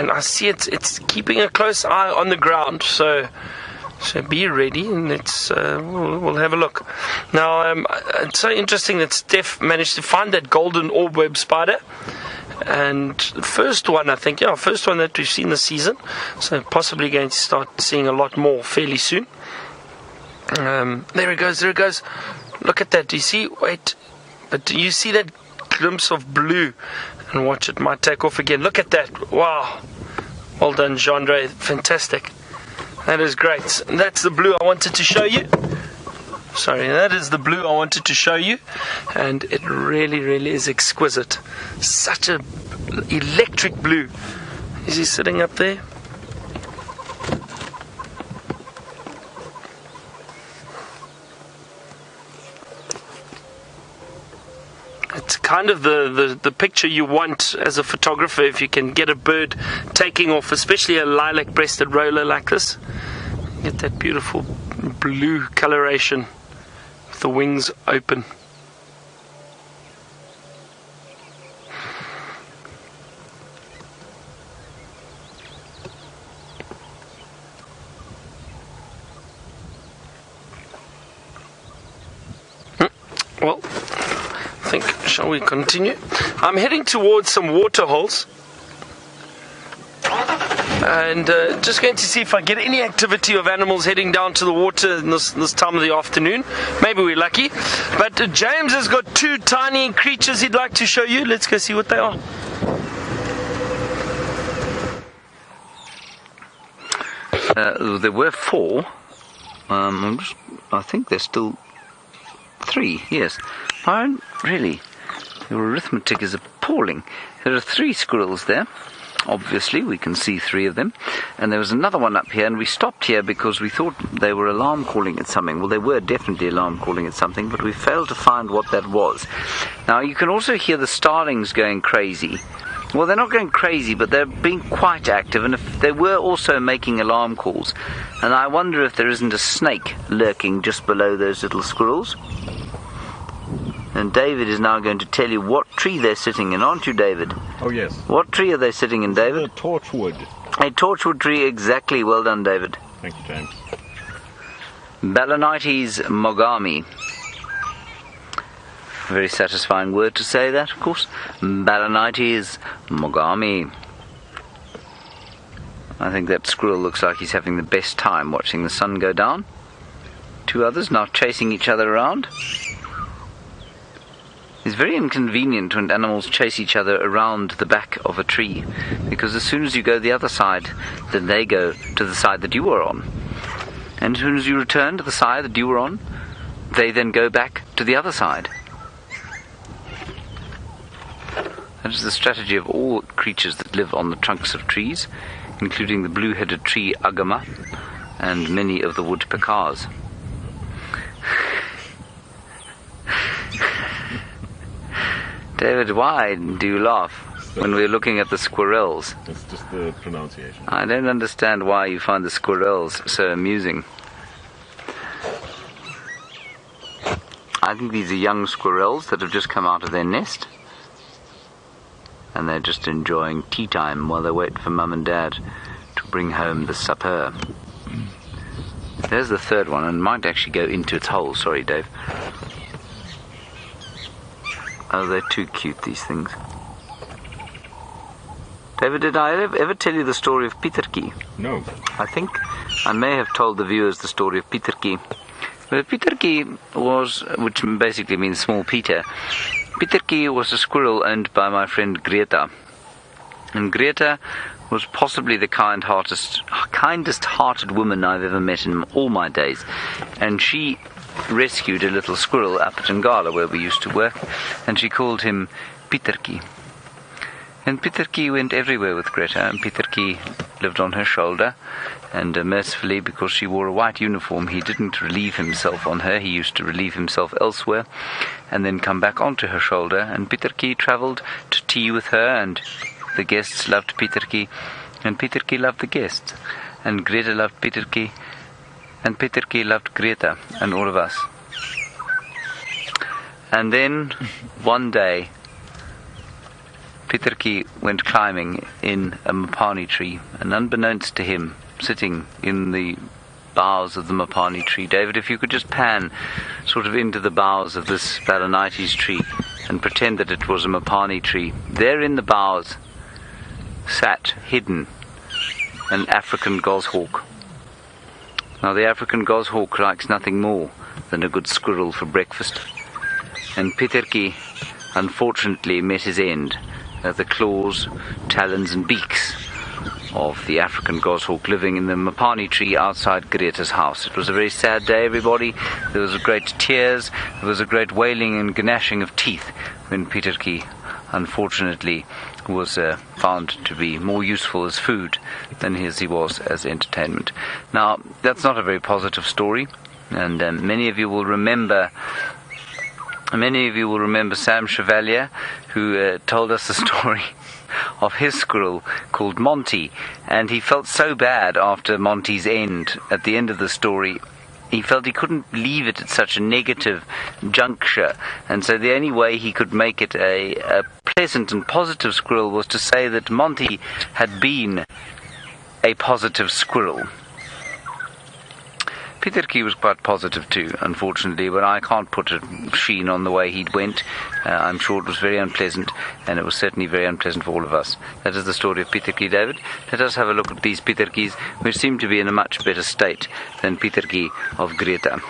and I see it's keeping a close eye on the ground. So be ready, and we'll have a look. Now, it's so interesting that Steph managed to find that golden orb web spider. And the first one, I think, first one that we've seen this season. So possibly going to start seeing a lot more fairly soon. There it goes. Look at that. Do you see? Wait. But do you see that glimpse of blue? And watch, it might take off again. Look at that. Wow. Well done, Jean-Andre. Fantastic. That is great. And that's the blue I wanted to show you. That is the blue I wanted to show you. And it really, really is exquisite. Such a electric blue. Is he sitting up there? It's kind of the picture you want as a photographer if you can get a bird taking off, especially a lilac-breasted roller like this. Get that beautiful blue coloration with the wings open. Well, I think, shall we continue? I'm heading towards some water holes. And just going to see if I get any activity of animals heading down to the water in this time of the afternoon. Maybe we're lucky. But James has got two tiny creatures he'd like to show you. Let's go see what they are. There were 4. I think there's still 3, yes. Really, your arithmetic is appalling. There are 3 squirrels there. Obviously, we can see 3 of them. And there was another one up here, and we stopped here because we thought they were alarm calling at something. Well, they were definitely alarm calling at something, but we failed to find what that was. Now, you can also hear the starlings going crazy. Well, they're not going crazy, but they're being quite active, and if they were also making alarm calls. And I wonder if there isn't a snake lurking just below those little squirrels. And David is now going to tell you what tree they're sitting in, aren't you, David? Oh, yes. What tree are they sitting in, David? A torchwood. A torchwood tree, exactly. Well done, David. Thank you, James. Balanites mogami. Very satisfying word to say that, of course. Balanites mogami. I think that squirrel looks like he's having the best time watching the sun go down. 2 others now chasing each other around. It's very inconvenient when animals chase each other around the back of a tree, because as soon as you go the other side, then they go to the side that you were on. And as soon as you return to the side that you were on, they then go back to the other side. That is the strategy of all creatures that live on the trunks of trees, including the blue-headed tree agama and many of the woodpeckers. David, why do you laugh when we're looking at the squirrels? It's just the pronunciation. I don't understand why you find the squirrels so amusing. I think these are young squirrels that have just come out of their nest. And they're just enjoying tea time while they wait for Mum and Dad to bring home the supper. There's the 3rd one, and might actually go into its hole. Sorry, Dave. Oh, they're too cute, these things. David, did I ever tell you the story of Pietertjie? No. I think I may have told the viewers the story of Pietertjie. But Pietertjie was, which basically means small Peter. Pietertjie was a squirrel owned by my friend Greta. And Greta was possibly the kindest-hearted woman I've ever met in all my days. And she rescued a little squirrel up at Ngala, where we used to work, and she called him Pietertjie. And Pietertjie went everywhere with Greta, and Pietertjie lived on her shoulder, and mercifully, because she wore a white uniform, he didn't relieve himself on her. He used to relieve himself elsewhere, and then come back onto her shoulder, and Pietertjie travelled to tea with her, and the guests loved Pietertjie, and Pietertjie loved the guests, and Greta loved Pietertjie, and Pietertjie loved Greta and all of us. And then, one day, Pietertjie went climbing in a mopane tree, and unbeknownst to him, sitting in the boughs of the mopane tree. David, if you could just pan sort of into the boughs of this Balanites tree and pretend that it was a mopane tree. There in the boughs sat, hidden, an African goshawk. Now the African goshawk likes nothing more than a good squirrel for breakfast. And Pietertjie unfortunately met his end. The claws, talons and beaks of the African goshawk living in the mopane tree outside Greta's house. It was a very sad day, everybody. There was great tears, there was a great wailing and gnashing of teeth when Pietertjie unfortunately was found to be more useful as food than as he was as entertainment. Now, that's not a very positive story, and many of you will remember Sam Chevalier, who told us the story of his squirrel called Monty, and he felt so bad after Monty's end. At the end of the story, he felt he couldn't leave it at such a negative juncture, and so the only way he could make it a pleasant and positive squirrel was to say that Monty had been a positive squirrel. Pietertjie was quite positive too, unfortunately, but I can't put a sheen on the way he'd went. I'm sure it was very unpleasant, and it was certainly very unpleasant for all of us. That is the story of Pietertjie, David. Let us have a look at these Pietertjies, which seem to be in a much better state than Pietertjie of Greta.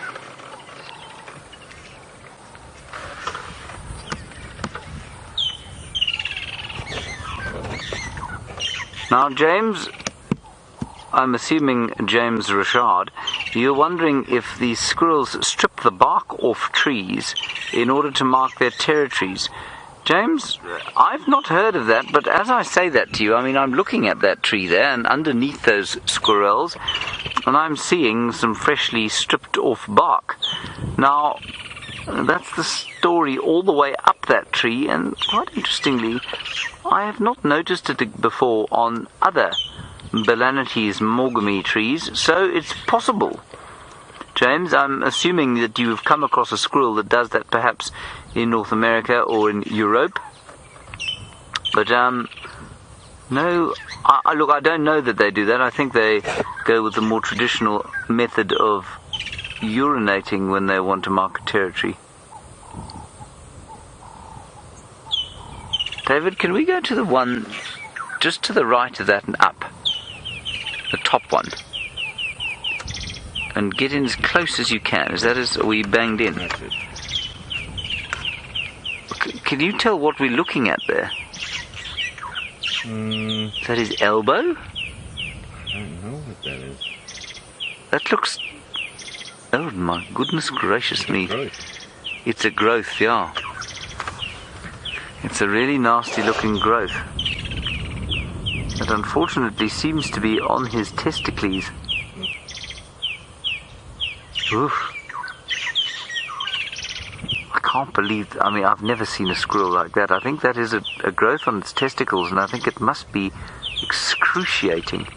Now, James, I'm assuming James Richard, you're wondering if these squirrels strip the bark off trees in order to mark their territories. James, I've not heard of that, but as I say that to you, I mean, I'm looking at that tree there, and underneath those squirrels, and I'm seeing some freshly stripped off bark. Now, that's the story all the way up that tree, and quite interestingly, I have not noticed it before on other Balanites morgami trees, so it's possible. James, I'm assuming that you've come across a squirrel that does that perhaps in North America or in Europe. But, no, look, I don't know that they do that. I think they go with the more traditional method of urinating when they want to mark a territory. David, can we go to the one just to the right of that and up? The top one. And get in as close as you can. Are we banged in? That's it. Can you tell what we're looking at there? Is that his elbow? I don't know what that is. That looks... Oh my goodness gracious me. Growth. It's a growth, yeah. It's a really nasty looking growth. That unfortunately seems to be on his testicles. Oof. I can't believe... I mean, I've never seen a squirrel like that. I think that is a growth on its testicles, and I think it must be excruciating.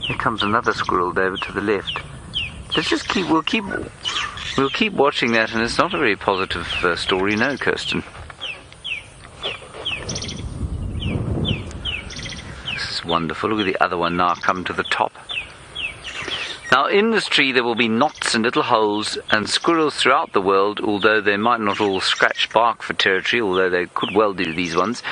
Here comes another squirrel, David, to the left. Let's just keep... We'll keep watching that, and it's not a very positive story, no, Kirsten. This is wonderful. Look at the other one now come to the top. Now, in this tree there will be knots and little holes, and squirrels throughout the world, although they might not all scratch bark for territory, although they could well do, these ones,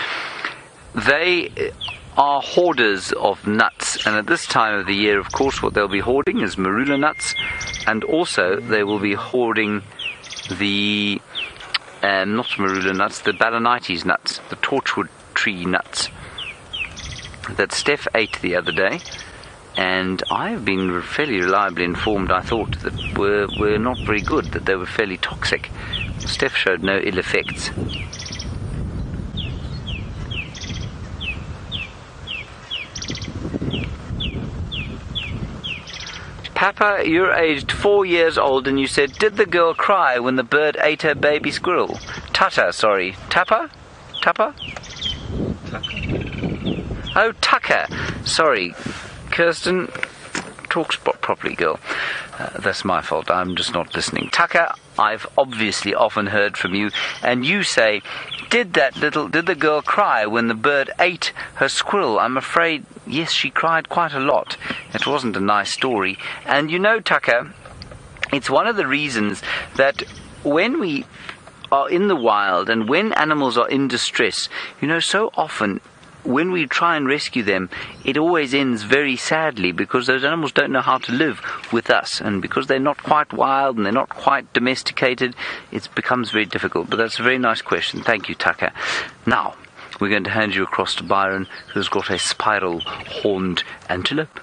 they are hoarders of nuts. And at this time of the year, of course, what they'll be hoarding is marula nuts, and also they will be hoarding the not marula nuts, the Balanites nuts, the torchwood tree nuts that Steph ate the other day. And I've been fairly reliably informed, I thought, that were not very good, that they were fairly toxic. Steph showed no ill effects. Papa, you're aged 4 years old, and you said, did the girl cry when the bird ate her baby squirrel? Tata, sorry. Tappa? Tappa? Oh, Tucker. Sorry. Kirsten, talk properly, girl. That's my fault. I'm just not listening. Tucker, I've obviously often heard from you, and you say, did the girl cry when the bird ate her squirrel? I'm afraid, yes, she cried quite a lot. It wasn't a nice story. And you know, Tucker, it's one of the reasons that when we are in the wild and when animals are in distress, you know, so often when we try and rescue them, it always ends very sadly because those animals don't know how to live with us, and because they're not quite wild and they're not quite domesticated, it becomes very difficult. But that's a very nice question. Thank you, Tucker. Now, we're going to hand you across to Byron, who's got a spiral horned antelope.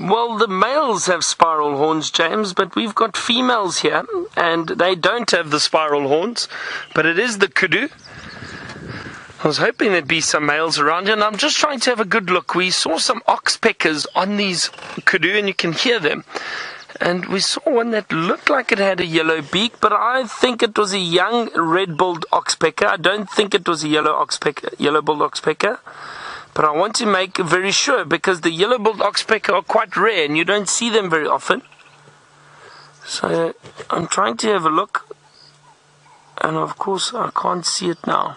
Well, the males have spiral horns, James, but we've got females here, and they don't have the spiral horns, but it is the kudu. I was hoping there'd be some males around here, and I'm just trying to have a good look. We saw some oxpeckers on these kudu, and you can hear them. And we saw one that looked like it had a yellow beak, but I think it was a young red-billed oxpecker. I don't think it was a yellow-billed oxpecker. But I want to make very sure, because the yellow-billed oxpecker are quite rare and you don't see them very often. So I'm trying to have a look, and of course I can't see it now.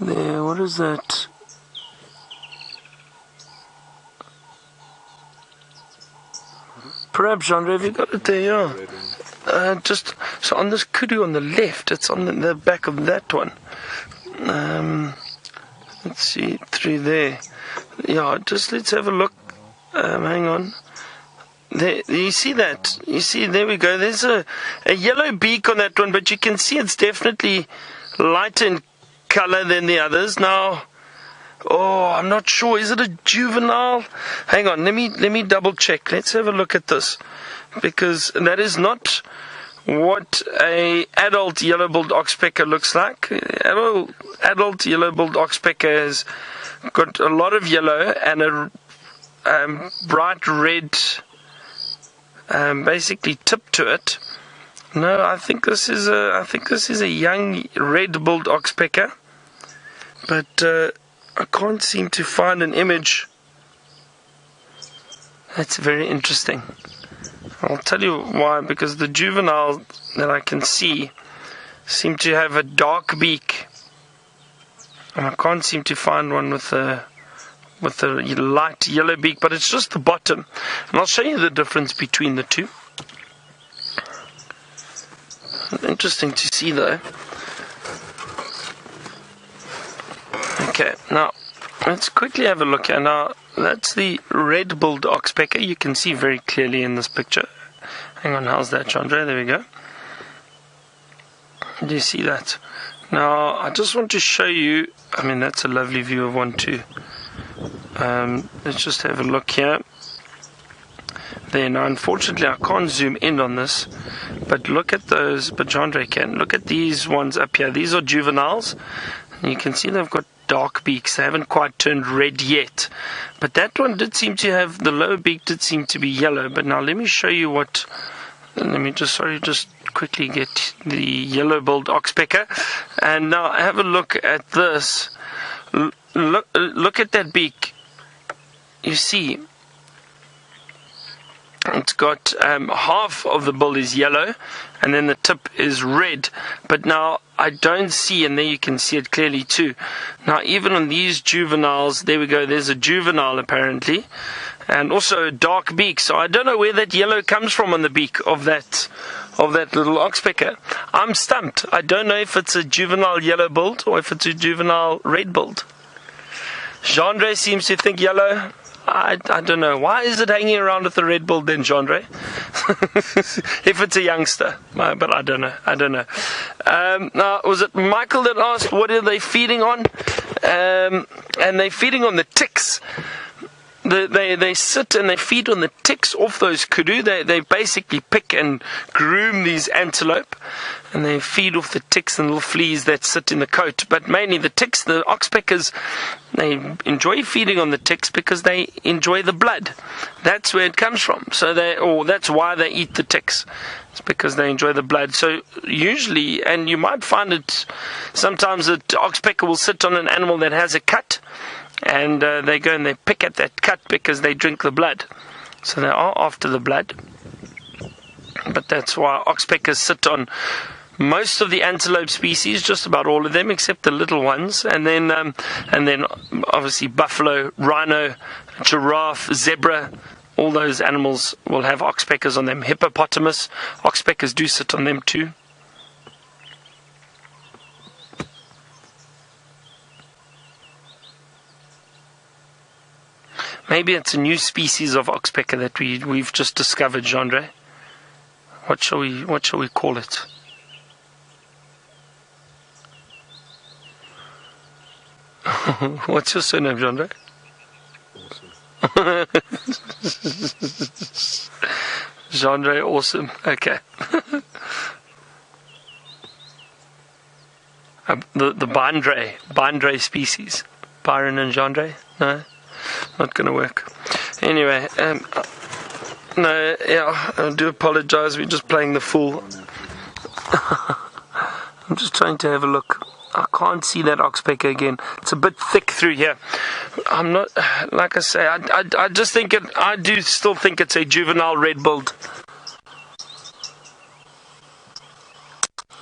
There, what is that? Perhaps, Jean, have you got it there? Yeah. Just so on this kudu on the left, it's on the back of that one. Let's see through there. Yeah, just let's have a look. Hang on. There, you see that? You see, there we go. There's a yellow beak on that one, but you can see it's definitely lighter in color than the others. Now, I'm not sure. Is it a juvenile? Hang on. Let me double check. Let's have a look at this, because that is not what a adult yellow-billed oxpecker looks like. Adult yellow-billed oxpecker has got a lot of yellow and a bright red, basically tip to it. No, I think this is a young red-billed oxpecker, but I can't seem to find an image. That's very interesting. I'll tell you why, because the juvenile that I can see seem to have a dark beak, and I can't seem to find one with a light yellow beak, but it's just the bottom. And I'll show you the difference between the two. Interesting to see though. Okay, now let's quickly have a look here. Now, that's the red-billed oxpecker. You can see very clearly in this picture. Hang on, how's that, Chandra? There we go. Do you see that? Now, I just want to show you, I mean, that's a lovely view of one too. Let's just have a look here. There, now, unfortunately, I can't zoom in on this, but look at those, but Chandra can. Look at these ones up here. These are juveniles. And you can see they've got dark beaks. They haven't quite turned red yet, but that one did seem to have, the lower beak did seem to be yellow. But now let me show you what, let me just quickly get the yellow-billed oxpecker, and now have a look at this. Look at that beak. You see it's got half of the bill is yellow and then the tip is red, but now I don't see, and there you can see it clearly too. Now even on these juveniles, there we go, there's a juvenile apparently, and also a dark beak. So I don't know where that yellow comes from on the beak of that little oxpecker. I'm stumped. I don't know if it's a juvenile yellow-billed or if it's a juvenile red-billed. Gendre seems to think yellow. I don't know. Why is it hanging around with the red bull then, Gendre? If it's a youngster. But I don't know. Now, was it Michael that asked what are they feeding on? And they're feeding on the ticks. they sit and they feed on the ticks off those kudu. They basically pick and groom these antelope, and they feed off the ticks and little fleas that sit in the coat. But mainly the ticks, the oxpeckers, they enjoy feeding on the ticks because they enjoy the blood. That's where it comes from. That's why they eat the ticks. It's because they enjoy the blood. So usually, and you might find it sometimes, that oxpecker will sit on an animal that has a cut, and they go and they pick at that cut because they drink the blood. So they are after the blood. But that's why oxpeckers sit on most of the antelope species, just about all of them, except the little ones. And then obviously buffalo, rhino, giraffe, zebra, all those animals will have oxpeckers on them. Hippopotamus, oxpeckers do sit on them too. Maybe it's a new species of oxpecker that we've just discovered, Jandre. What shall we call it? What's your surname, Jandre? Awesome. Jandre Awesome. Okay. The Bandre species. Byron and Jandre? No? Not going to work. Anyway, no, yeah, I do apologize. We're just playing the fool. I'm just trying to have a look. I can't see that oxpecker again. It's a bit thick through here. I'm not, like I say, I just think I do still think it's a juvenile red-billed.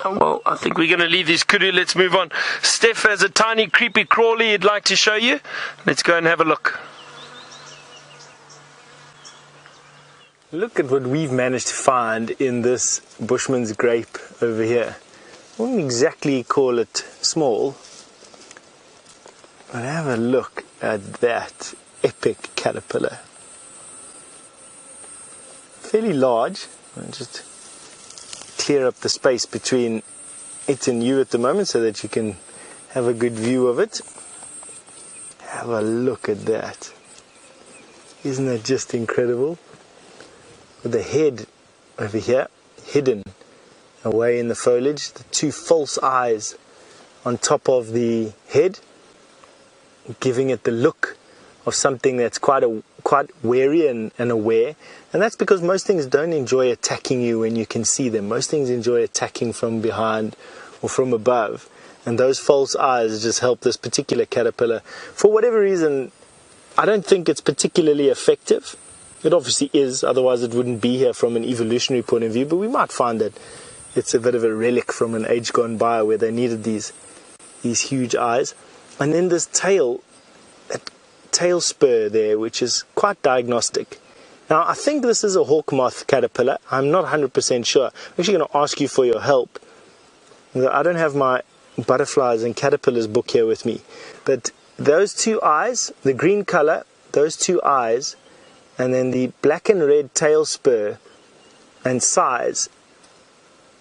Well, I think we're going to leave these kudu. Let's move on. Steph has a tiny creepy crawly he'd like to show you. Let's go and have a look. Look at what we've managed to find in this Bushman's grape over here. I wouldn't exactly call it small, but have a look at that epic caterpillar. Fairly large. I'll just clear up the space between it and you at the moment so that you can have a good view of it. Have a look at that. Isn't that just incredible? With the head over here hidden away in the foliage, the two false eyes on top of the head, giving it the look of something that's quite wary and aware. And that's because most things don't enjoy attacking you when you can see them. Most things enjoy attacking from behind or from above. And those false eyes just help this particular caterpillar. For whatever reason, I don't think it's particularly effective. It obviously is, otherwise it wouldn't be here from an evolutionary point of view. But we might find that it's a bit of a relic from an age gone by where they needed these huge eyes. And then this tail, that tail spur there, which is quite diagnostic. Now, I think this is a hawk moth caterpillar. I'm not 100% sure. I'm actually going to ask you for your help. I don't have my butterflies and caterpillars book here with me. But those two eyes, the green color, those two eyes, and then the black and red tail spur and size,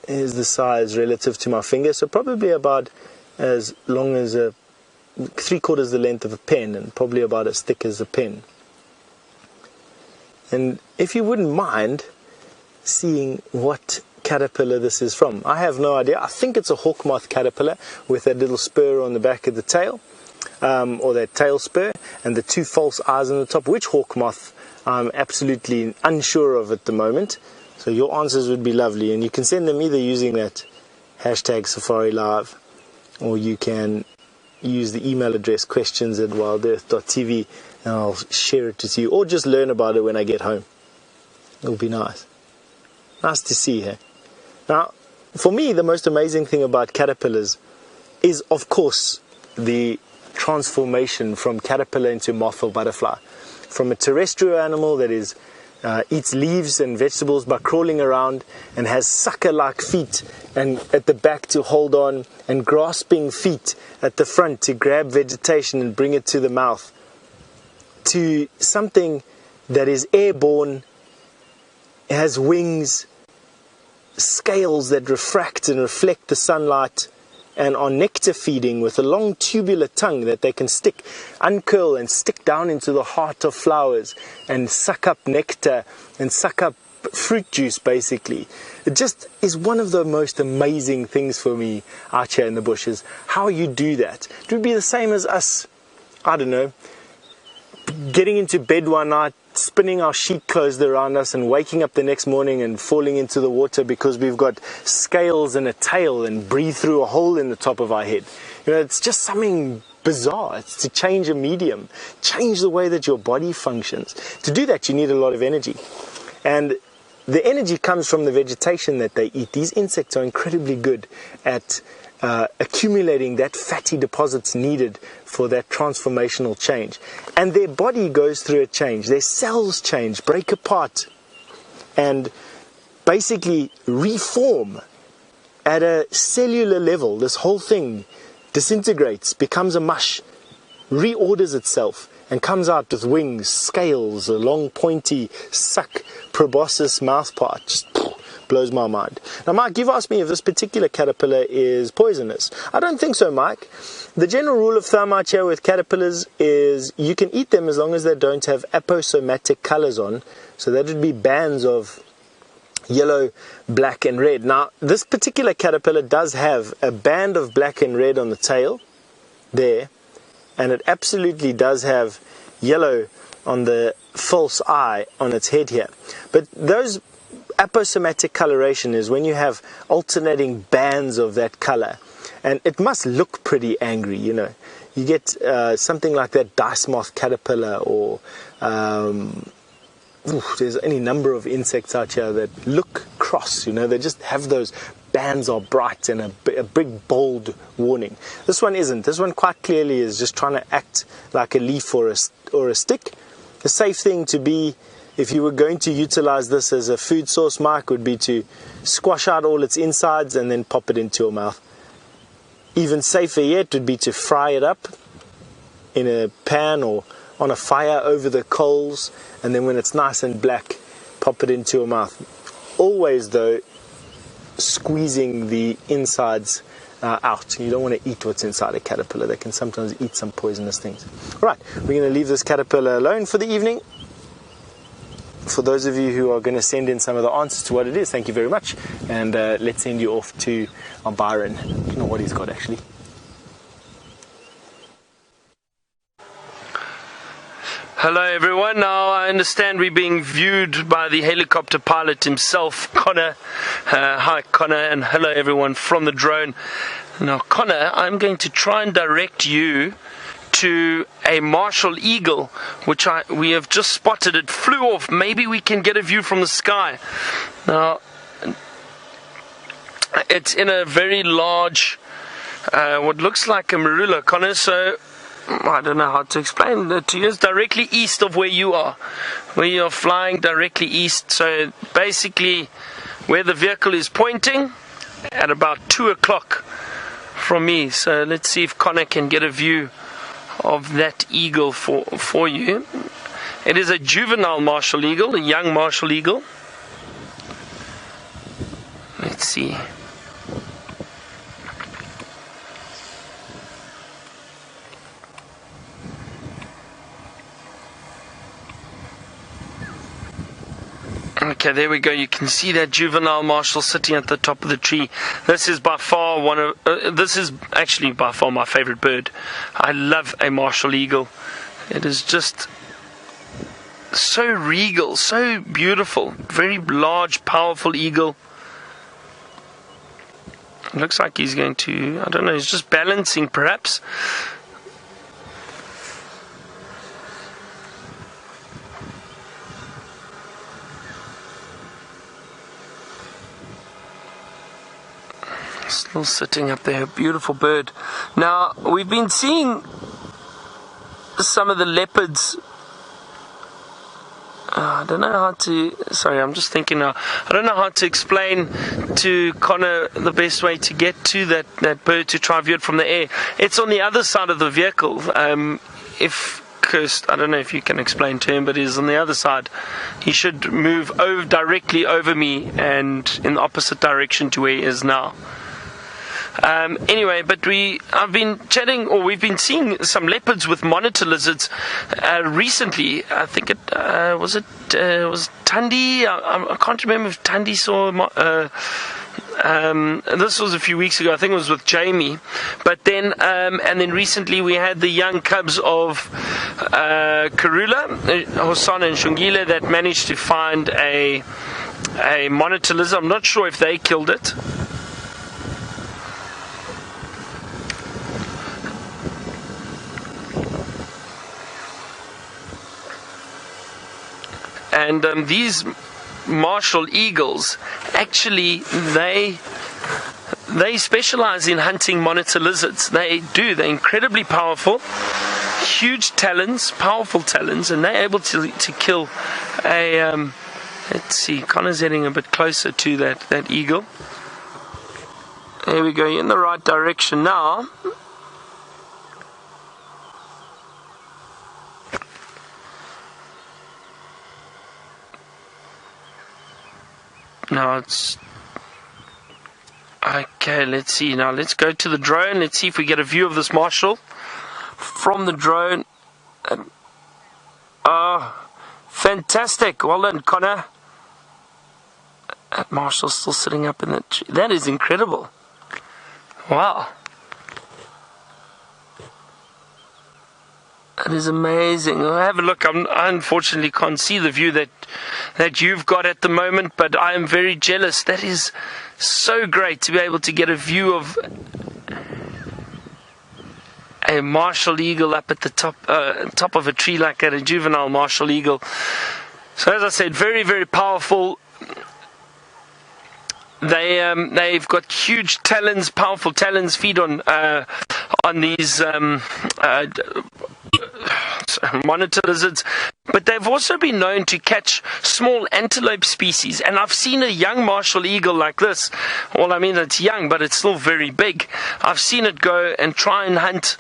is the size relative to my finger. So probably about as long as 3/4 the length of a pen, and probably about as thick as a pen. And if you wouldn't mind seeing what caterpillar this is from. I have no idea. I think it's a hawk moth caterpillar with that little spur on the back of the tail, or that tail spur, and the two false eyes on the top. Which hawk moth I'm absolutely unsure of at the moment. So your answers would be lovely, and you can send them either using that hashtag Safari Live, or you can use the email address questions@wildearth.tv, and I'll share it with you, or just learn about it when I get home. It'll be nice. Nice to see her. Now, for me, the most amazing thing about caterpillars is, of course, the transformation from caterpillar into moth or butterfly. From a terrestrial animal that is eats leaves and vegetables by crawling around and has sucker-like feet and at the back to hold on, and grasping feet at the front to grab vegetation and bring it to the mouth, to something that is airborne, has wings, scales that refract and reflect the sunlight, and are nectar feeding with a long tubular tongue that they can uncurl and stick down into the heart of flowers and suck up nectar and suck up fruit juice, basically. It just is one of the most amazing things for me out here in the bushes, how you do that. It would be the same as us, I don't know, getting into bed one night, spinning our sheet clothes around us and waking up the next morning and falling into the water because we've got scales and a tail and breathe through a hole in the top of our head. You know, it's just something bizarre. It's to change a medium, change the way that your body functions. To do that, you need a lot of energy. And the energy comes from the vegetation that they eat. These insects are incredibly good at accumulating that fatty deposits needed for that transformational change. And their body goes through a change. Their cells change, break apart, and basically reform at a cellular level. This whole thing disintegrates, becomes a mush, reorders itself, and comes out with wings, scales, a long pointy suck proboscis mouth part. Just blows my mind. Now, Mike, you've asked me if this particular caterpillar is poisonous. I don't think so, Mike. The general rule of thumb out here with caterpillars is you can eat them as long as they don't have aposomatic colors on. So that would be bands of yellow, black and red. Now, this particular caterpillar does have a band of black and red on the tail there, and it absolutely does have yellow on the false eye on its head here. But those aposomatic coloration is when you have alternating bands of that color, and it must look pretty angry. You know, you get something like that dice moth caterpillar, or there's any number of insects out here that look cross. You know, they just have those bands are bright and a big bold warning. This one isn't. This one quite clearly is just trying to act like a leaf or a stick. The safe thing to be, if you were going to utilize this as a food source, Mike, would be to squash out all its insides and then pop it into your mouth. Even safer yet would be to fry it up in a pan or on a fire over the coals, and then when it's nice and black, pop it into your mouth. Always, though, squeezing the insides out. You don't want to eat what's inside a caterpillar. They can sometimes eat some poisonous things. Right, we're going to leave this caterpillar alone for the evening. For those of you who are going to send in some of the answers to what it is, thank you very much. And let's send you off to Byron. I don't know what he's got actually. Hello everyone. Now I understand we're being viewed by the helicopter pilot himself, Connor. Hi Connor, and hello everyone from the drone. Now Connor, I'm going to try and direct you to a martial eagle, which we have just spotted. It flew off. Maybe we can get a view from the sky. Now it's in a very large, what looks like a marula, Connor. So I don't know how to explain it to you. It's directly east of where you are flying directly east. So basically where the vehicle is pointing at about 2 o'clock from me. So let's see if Connor can get a view of that eagle for you. It is a juvenile martial eagle, a young martial eagle. Let's see. Okay, there we go. You can see that juvenile marshal sitting at the top of the tree. This is by far this is actually by far my favorite bird. I love a martial eagle. It is just so regal, so beautiful. Very large, powerful eagle. It looks like he's going to, I don't know, he's just balancing perhaps. Still sitting up there, a beautiful bird. Now, we've been seeing some of the leopards. I don't know how to, sorry, I'm just thinking now. I don't know how to explain to Connor the best way to get to that bird to try and view it from the air. It's on the other side of the vehicle. If Kirst, I don't know if you can explain to him, but he's on the other side. He should move directly over me and in the opposite direction to where he is now. Anyway, but I've been chatting, or we've been seeing some leopards with monitor lizards recently. I think it was Tundi. I can't remember if Tundi saw. This was a few weeks ago. I think it was with Jamie. But then, and then recently we had the young cubs of Karula, Hosanna and Shungile that managed to find a monitor lizard. I'm not sure if they killed it. And these martial eagles, actually, they specialize in hunting monitor lizards. They do. They're incredibly powerful, huge talons, powerful talons, and they're able to kill a. Let's see, Connor's heading a bit closer to that eagle. There we go. You're in the right direction now. Now it's okay. Let's see. Now let's go to the drone. Let's see if we get a view of this marshal from the drone. Fantastic! Well done, Connor. That marshal's still sitting up in the tree. That is incredible. Wow. That is amazing. Have a look. I unfortunately can't see the view that you've got at the moment, but I am very jealous. That is so great to be able to get a view of a martial eagle up at the top of a tree like that, a juvenile martial eagle. So as I said, very, very powerful. They've got huge talons, powerful talons, feed on these monitor lizards, but they've also been known to catch small antelope species. And I've seen a young martial eagle like this. Well, I mean, it's young, but it's still very big. I've seen it go and try and hunt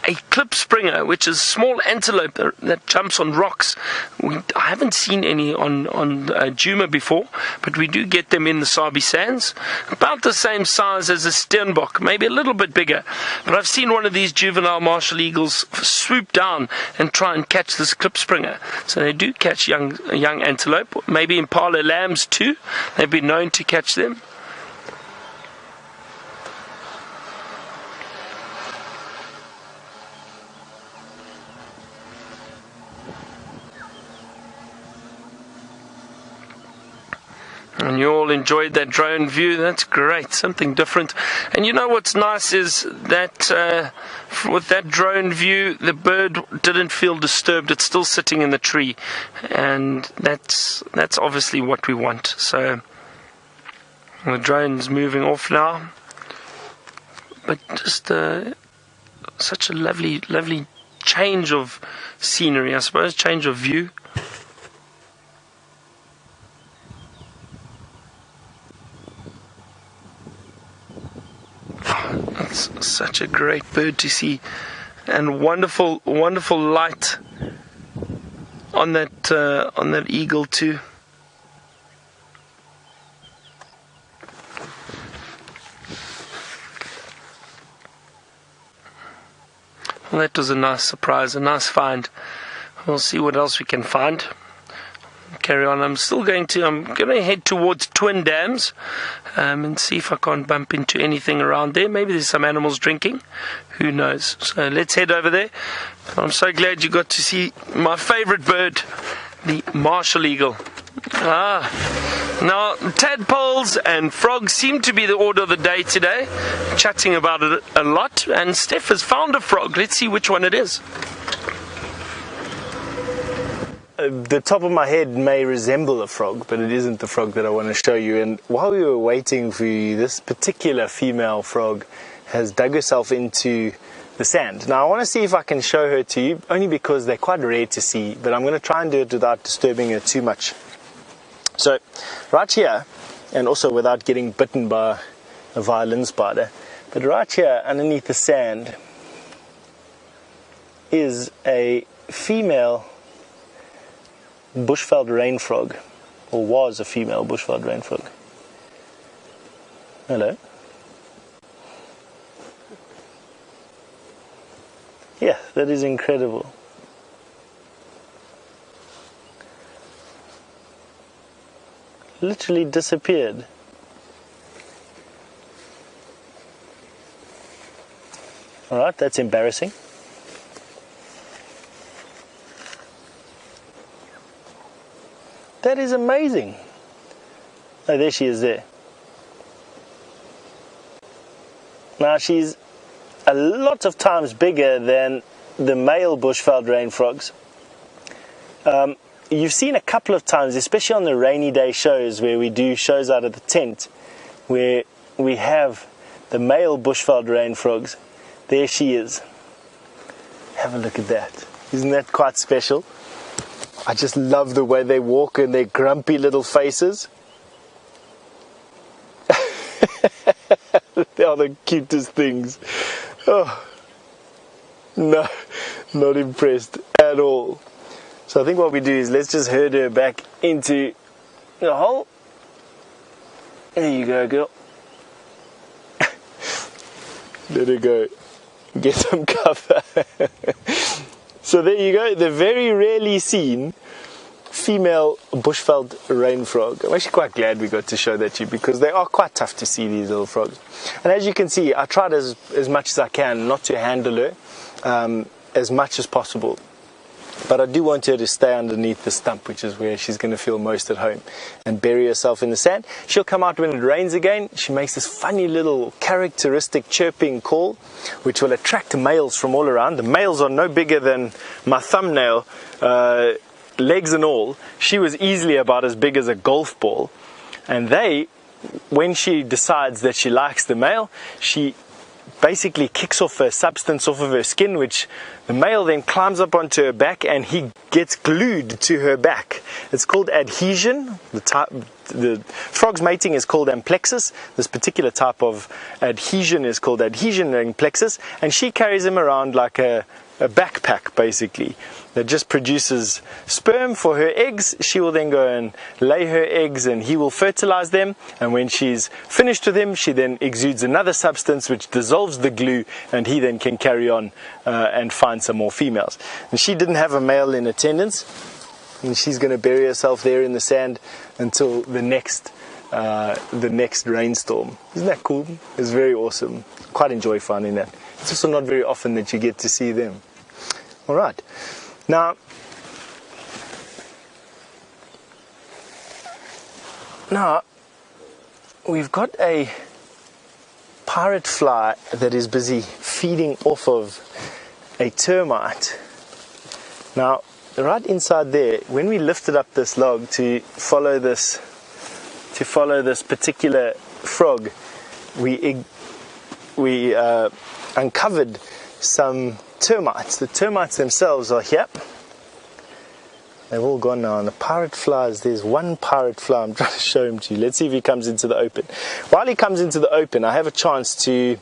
a clip springer, which is small antelope that jumps on rocks. I haven't seen any on Djuma before, but we do get them in the Sabi Sands. About the same size as a steenbok, maybe a little bit bigger. But I've seen one of these juvenile martial eagles swoop down and try and catch this clip springer. So they do catch young antelope, maybe impala lambs too. They've been known to catch them. And you all enjoyed that drone view. That's great, something different. And you know what's nice is that with that drone view, the bird didn't feel disturbed. It's still sitting in the tree, and that's obviously what we want. So the drone's moving off now, but just such a lovely change of scenery, I suppose, change of view. It's such a great bird to see, and wonderful light on that eagle too. Well, that was a nice surprise, a nice find. We'll see what else we can find. Carry on. I'm going to head towards Twin Dams and see if I can't bump into anything around there. Maybe there's some animals drinking. Who knows? So let's head over there. I'm so glad you got to see my favorite bird, the martial eagle. Now, tadpoles and frogs seem to be the order of the day today. Chatting about it a lot. And Steph has found a frog. Let's see which one it is. The top of my head may resemble a frog, but it isn't the frog that I want to show you. And while we were waiting for you, this particular female frog has dug herself into the sand. Now I want to see if I can show her to you, only because they're quite rare to see, but I'm going to try and do it without disturbing her too much. So right here, and also without getting bitten by a violin spider, but right here underneath the sand is a female bushveld rain frog, or was a female bushveld rain frog. Hello. Yeah, that is incredible. Literally disappeared. Alright, that's embarrassing. That is amazing. Oh, there she is there. Now she's a lot of times bigger than the male bushveld rain frogs. You've seen a couple of times, especially on the rainy day shows where we do shows out of the tent, where we have the male bushveld rain frogs. There she is. Have a look at that. Isn't that quite special? I just love the way they walk and their grumpy little faces. They are the cutest things. Oh, no, not impressed at all. So I think what we do is let's just herd her back into the hole. There you go, girl. Let her go. Get some cover. So there you go, the very rarely seen female bushveld rain frog. I'm actually quite glad we got to show that to you because they are quite tough to see, these little frogs. And as you can see, I tried as much as I can not to handle her as much as possible. But I do want her to stay underneath the stump, which is where she's going to feel most at home, and bury herself in the sand. She'll come out when it rains again. She makes this funny little characteristic chirping call, which will attract males from all around. The males are no bigger than my thumbnail, legs and all. She was easily about as big as a golf ball. And when she decides that she likes the male, she basically kicks off a substance off of her skin, which the male then climbs up onto her back and he gets glued to her back. It's called adhesion. The frog's mating is called amplexus. This particular type of adhesion is called adhesion amplexus, and she carries him around like a backpack, basically, that just produces sperm for her eggs. She will then go and lay her eggs and he will fertilize them, and when she's finished with him, she then exudes another substance which dissolves the glue, and he then can carry on and find some more females. And she didn't have a male in attendance, and she's going to bury herself there in the sand until the next rainstorm. Isn't that cool? It's very awesome. Quite enjoy finding that. It's also not very often that you get to see them. Alright, now we've got a pirate fly that is busy feeding off of a termite. Now, right inside there, when we lifted up this log to follow this particular frog, we uncovered some termites. The termites themselves are here. They've all gone now. And the pirate flies, there's one pirate fly. I'm trying to show him to you. Let's see if he comes into the open. While he comes into the open, I have a chance to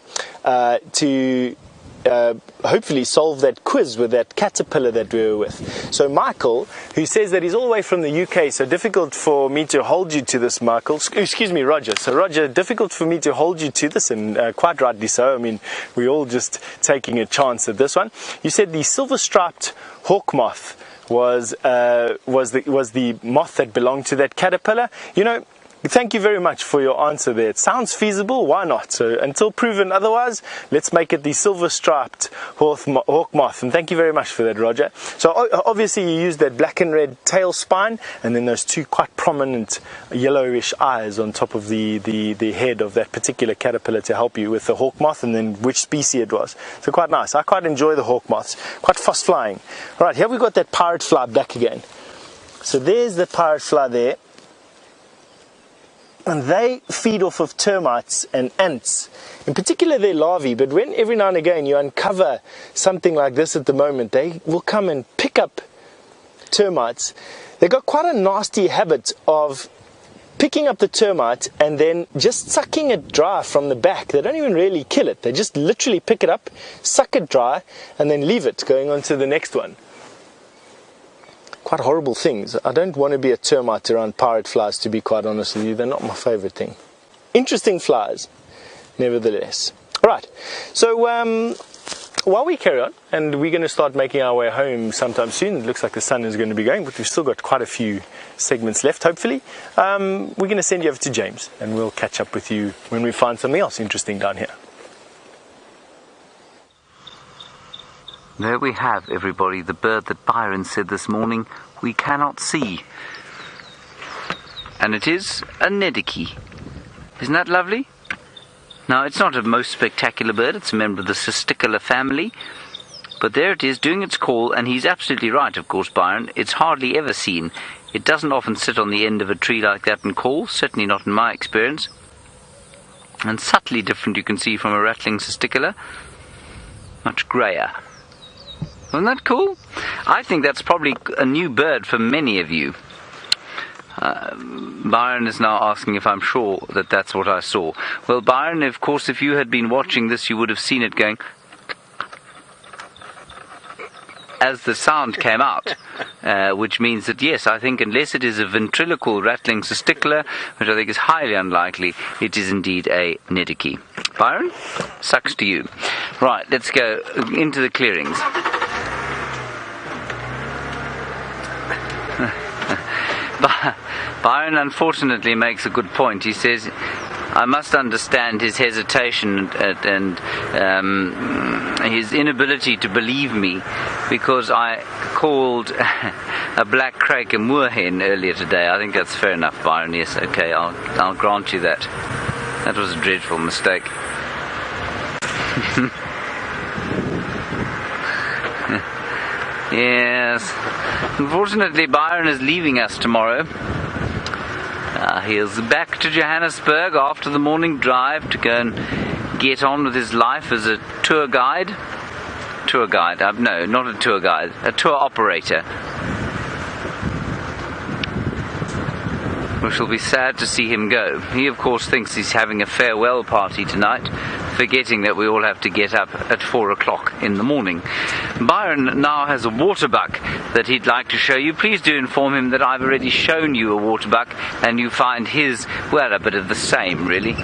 hopefully solve that quiz with that caterpillar that we were with. So Michael, who says that he's all the way from the UK, so difficult for me to hold you to this, Michael. Excuse me, Roger. So Roger, difficult for me to hold you to this, and quite rightly so. I mean, we're all just taking a chance at this one. You said the silver-striped hawk moth was the moth that belonged to that caterpillar. You know, thank you very much for your answer there. It sounds feasible, why not? So until proven otherwise, let's make it the silver-striped hawk moth. And thank you very much for that, Roger. So obviously you used that black and red tail spine, and then those two quite prominent yellowish eyes on top of the head of that particular caterpillar to help you with the hawk moth, and then which species it was. So quite nice. I quite enjoy the hawk moths. Quite fast flying. Right, here we've got that pirate fly back again. So there's the pirate fly there. And they feed off of termites and ants, in particular their larvae. But when every now and again you uncover something like this at the moment, they will come and pick up termites. They've got quite a nasty habit of picking up the termite and then just sucking it dry from the back. They don't even really kill it. They just literally pick it up, suck it dry, and then leave it, going on to the next one. Quite horrible things. I don't want to be a termite around pirate flies, to be quite honest with you. They're not my favorite thing. Interesting flies. nevertheless. All right, so while we carry on, and we're going to start making our way home sometime soon. It looks like the sun is going to be going, but we've still got quite a few segments left, hopefully. We're going to send you over to James, and we'll catch up with you when we find something else interesting down here. There we have, everybody, the bird that Byron said this morning we cannot see. And it is a Nat.Geo. Isn't that lovely? Now, it's not a most spectacular bird. It's a member of the Cisticola family. But there it is, doing its call, and he's absolutely right, of course, Byron. It's hardly ever seen. It doesn't often sit on the end of a tree like that and call, certainly not in my experience. And subtly different, you can see, from a rattling Cisticola. Much greyer. Isn't that cool? I think that's probably a new bird for many of you. Byron is now asking if I'm sure that that's what I saw. Well, Byron, of course, if you had been watching this, you would have seen it going as the sound came out, which means that, yes, I think unless it is a ventriloquial rattling Cisticola, which I think is highly unlikely, it is indeed a Nat.Geo. Byron, sucks to you. Right, let's go into the clearings. Byron unfortunately makes a good point. He says, I must understand his hesitation and his inability to believe me, because I called a black crake a moorhen earlier today. I think that's fair enough, Byron. Yes, okay, I'll grant you that. That was a dreadful mistake. Yes. Unfortunately, Byron is leaving us tomorrow. He is back to Johannesburg after the morning drive to go and get on with his life as a tour guide. No, not a tour guide, a tour operator. We shall be sad to see him go. He, of course, thinks he's having a farewell party tonight, forgetting that we all have to get up at 4 o'clock in the morning. Byron now has a waterbuck that he'd like to show you. Please do inform him that I've already shown you a waterbuck, and you find his, well, a bit of the same, really.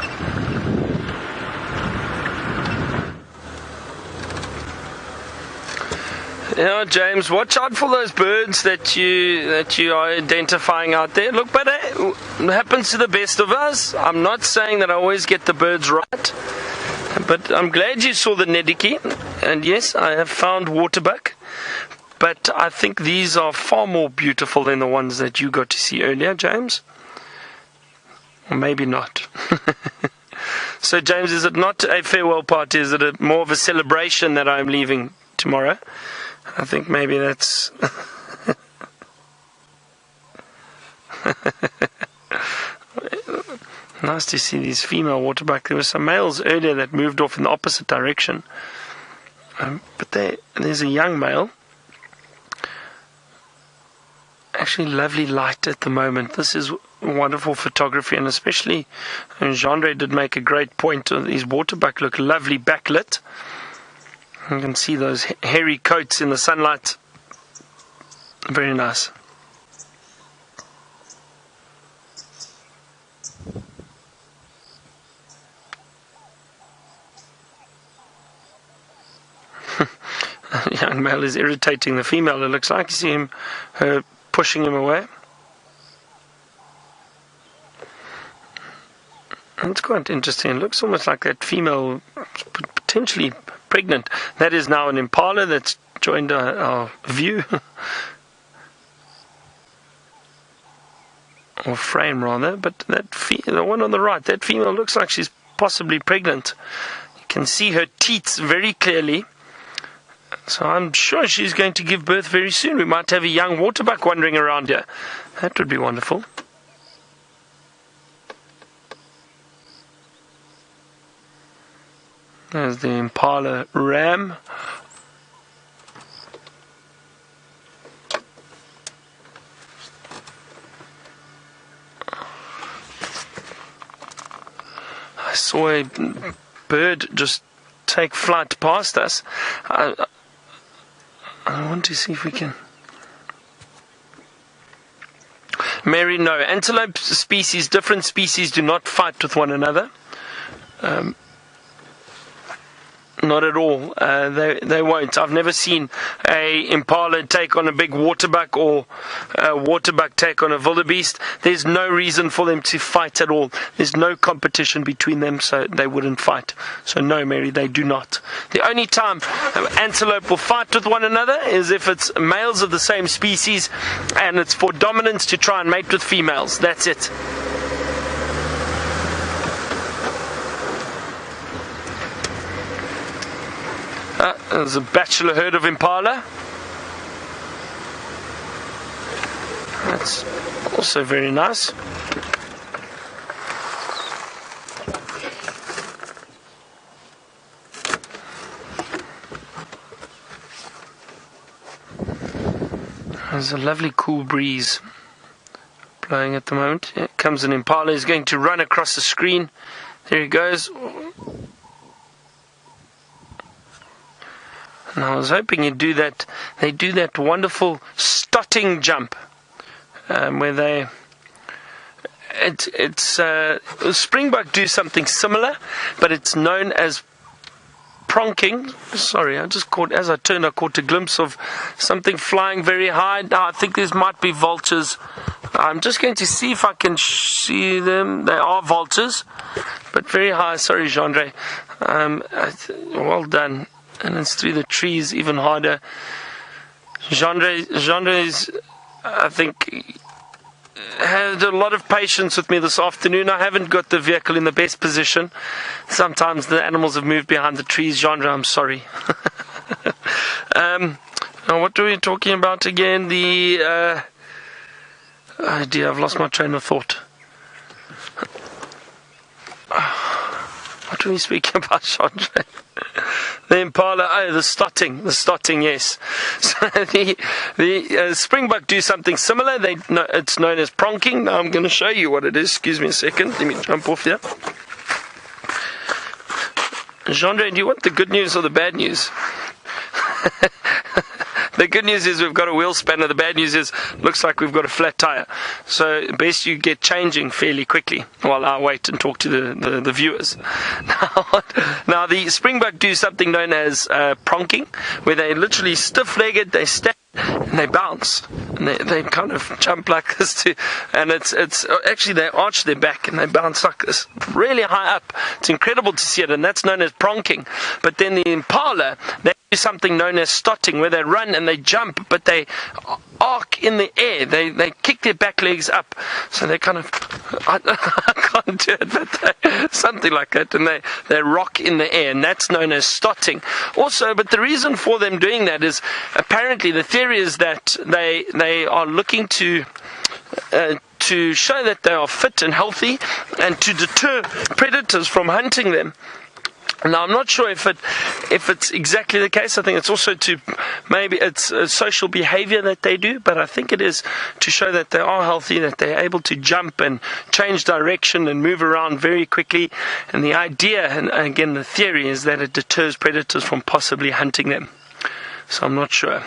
Yeah, James, watch out for those birds that you are identifying out there. Look, but it happens to the best of us. I'm not saying that I always get the birds right, but I'm glad you saw the Nat.Geo. And yes, I have found waterbuck, but I think these are far more beautiful than the ones that you got to see earlier, James. Or maybe not. So, James, is it not a farewell party? Is it more of a celebration that I'm leaving tomorrow? I think maybe that's... Nice to see these female waterbuck. There were some males earlier that moved off in the opposite direction. But there's a young male. Actually, lovely light at the moment. This is wonderful photography, and especially Jean-Ray did make a great point. These waterbuck look lovely backlit. You can see those hairy coats in the sunlight. Very nice. The young male is irritating the female, it looks like. You see her pushing him away. And it's quite interesting. It looks almost like that female potentially pregnant. That is now an impala that's joined our view. Or frame, rather. But the one on the right, that female looks like she's possibly pregnant. You can see her teats very clearly. So I'm sure she's going to give birth very soon. We might have a young waterbuck wandering around here. That would be wonderful. There's the impala ram. I saw a bird just take flight past us. I want to see if we can... Mary, no. Antelope species, different species do not fight with one another. Not at all. They won't. I've never seen a impala take on a big waterbuck or a waterbuck take on a wildebeest. There's no reason for them to fight at all. There's no competition between them, so they wouldn't fight. So no, Mary, they do not. The only time antelope will fight with one another is if it's males of the same species and it's for dominance to try and mate with females. That's it. There's a bachelor herd of impala. That's also very nice. There's a lovely cool breeze blowing at the moment. Here comes an impala. He's going to run across the screen. There he goes. And I was hoping you'd do that. They do that wonderful stotting jump, where they. Springbok do something similar, but it's known as pronking. Sorry, I caught a glimpse of something flying very high. Now I think these might be vultures. I'm just going to see if I can see them. They are vultures, but very high. Sorry, Gendre. Well done. And it's through the trees, even harder. Gendre is, I think, had a lot of patience with me this afternoon. I haven't got the vehicle in the best position. Sometimes the animals have moved behind the trees. Gendre, I'm sorry. Now what were we talking about again? Oh dear, I've lost my train of thought. What were we speaking about, Gendre? The impala, the stotting, yes. So the springbok do something similar. It's known as pronking. Now I'm going to show you what it is. Excuse me a second. Let me jump off here. Gendre, do you want the good news or the bad news? The good news is we've got a wheel spanner. The bad news is looks like we've got a flat tire. So best you get changing fairly quickly while I wait and talk to the viewers. Now the springbok do something known as pronking, where they literally stiff-legged, they stand and they bounce. And they kind of jump like this too. And it's actually they arch their back and they bounce like this, really high up. It's incredible to see it, and that's known as pronking. But then the impala, they do something known as stotting, where they run and they jump, but they arc in the air. They kick their back legs up. So they kind of, I can't do it, but something like that. And they rock in the air, and that's known as stotting. Also, but the reason for them doing that is apparently the theory is that they are looking to show that they are fit and healthy and to deter predators from hunting them. Now, I'm not sure if it's exactly the case. I think it's also maybe it's a social behavior that they do, but I think it is to show that they are healthy, that they're able to jump and change direction and move around very quickly. And the idea, and again the theory, is that it deters predators from possibly hunting them. So I'm not sure.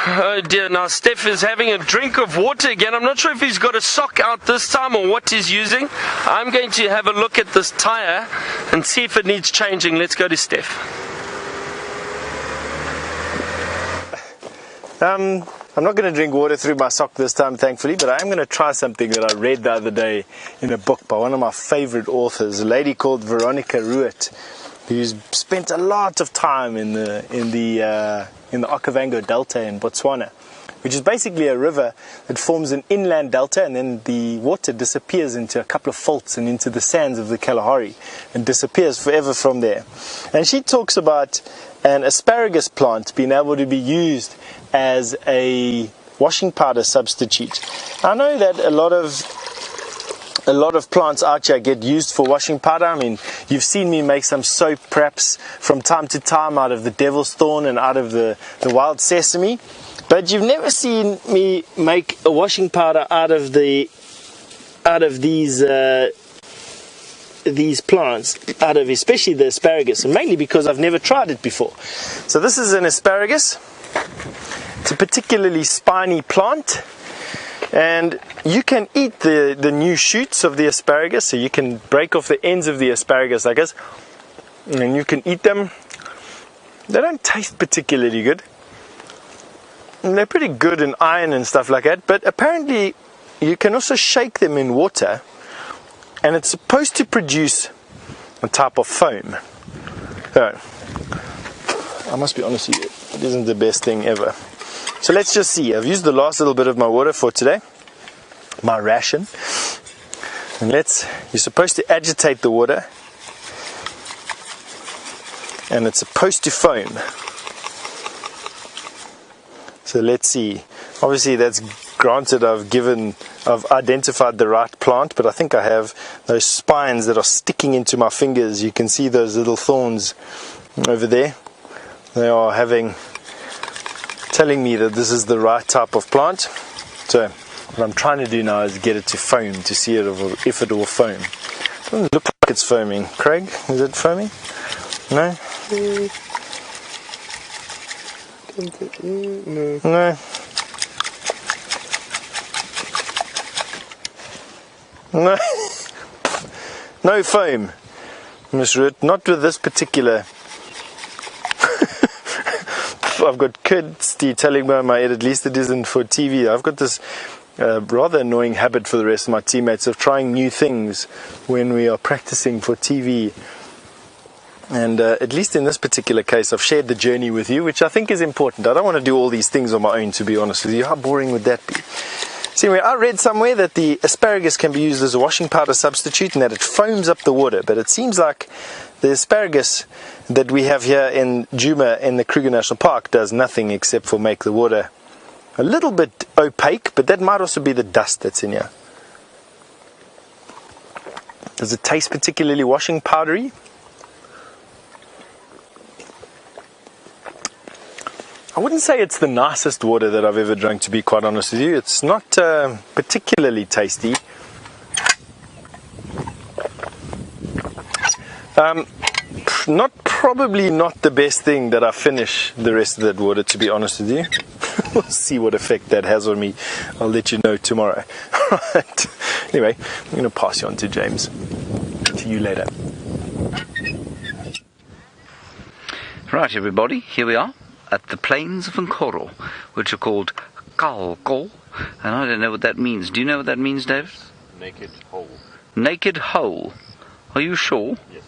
Oh dear, now Steph is having a drink of water again. I'm not sure if he's got a sock out this time or what he's using. I'm going to have a look at this tire and see if it needs changing. Let's go to Steph. I'm not going to drink water through my sock this time, thankfully, but I am going to try something that I read the other day in a book by one of my favorite authors, a lady called Veronica Ruitt, who's spent a lot of time in the Okavango Delta in Botswana, which is basically a river that forms an inland delta, and then the water disappears into a couple of faults and into the sands of the Kalahari and disappears forever from there. And she talks about an asparagus plant being able to be used as a washing powder substitute. I know that a lot of plants out here get used for washing powder. I mean, you've seen me make some soap perhaps from time to time out of the devil's thorn and out of the wild sesame, but you've never seen me make a washing powder out of these plants, out of especially the asparagus, and mainly because I've never tried it before. So this is an asparagus. It's a particularly spiny plant, and you can eat the new shoots of the asparagus, so you can break off the ends of the asparagus like this, and you can eat them. They don't taste particularly good. And they're pretty good in iron and stuff like that, but apparently you can also shake them in water, and it's supposed to produce a type of foam. So, I must be honest with you, it isn't the best thing ever. So let's just see. I've used the last little bit of my water for today, my ration. And you're supposed to agitate the water, and it's supposed to foam. So let's see. Obviously that's granted I've identified the right plant, but I think I have those spines that are sticking into my fingers. You can see those little thorns over there. They are telling me that this is the right type of plant. So what I'm trying to do now is get it to foam, to see if it will foam. It doesn't look like it's foaming. Craig, is it foaming? No? No. No. No foam, Miss Root. Not with this particular. I've got Kirsty telling me on my head, at least it isn't for TV. I've got this rather annoying habit for the rest of my teammates of trying new things when we are practicing for TV. And at least in this particular case, I've shared the journey with you, which I think is important. I don't want to do all these things on my own, to be honest with you. How boring would that be? See, I read somewhere that the asparagus can be used as a washing powder substitute and that it foams up the water. But it seems like the asparagus that we have here in Djuma in the Kruger National Park does nothing except for make the water a little bit opaque, but that might also be the dust that's in here. Does it taste particularly washing powdery? I wouldn't say it's the nicest water that I've ever drunk, to be quite honest with you. It's not particularly tasty. Probably not the best thing that I finish the rest of that water, to be honest with you. We'll see what effect that has on me. I'll let you know tomorrow. Right. Anyway, I'm going to pass you on to James. See you later. Right, everybody, here we are at the plains of Nkoro, which are called Kalko, and I don't know what that means. Do you know what that means, David? Naked hole. Naked hole. Are you sure? Yes.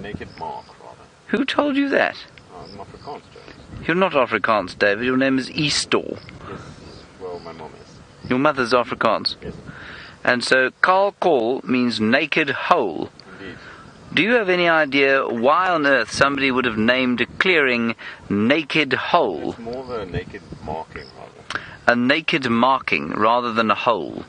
Naked mark, rather. Who told you that? I'm Afrikaans, James. You're not Afrikaans, David. Your name is Eastor. Yes. Well, my mom is. Your mother's Afrikaans. Yes. And so Kalko means naked hole. Indeed. Do you have any idea why on earth somebody would have named a clearing Naked Hole? It's more of a naked marking, rather. A naked marking rather than a hole.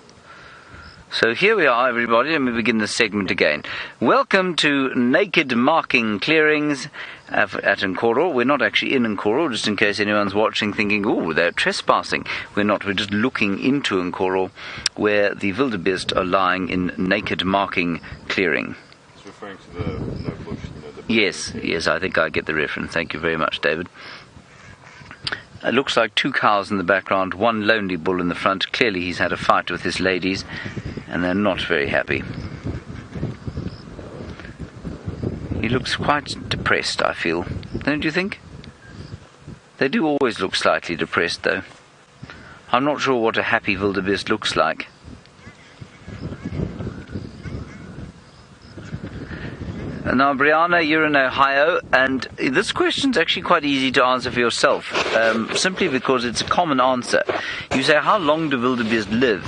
So here we are, everybody. Let me begin the segment again. Welcome to Naked Marking Clearings at Nkoro. We're not actually in Nkoro, just in case anyone's watching thinking, oh, they're trespassing. We're not. We're just looking into Nkoro, where the wildebeest are lying in naked marking clearing. It's referring to the no bush, Yes, I think I get the reference. Thank you very much, David. It looks like two cows in the background, one lonely bull in the front. Clearly he's had a fight with his ladies, and they're not very happy. He looks quite depressed, I feel. Don't you think? They do always look slightly depressed, though. I'm not sure what a happy wildebeest looks like. Now, Brianna, you're in Ohio, and this question's actually quite easy to answer for yourself, simply because it's a common answer. You say, how long do wildebeest live?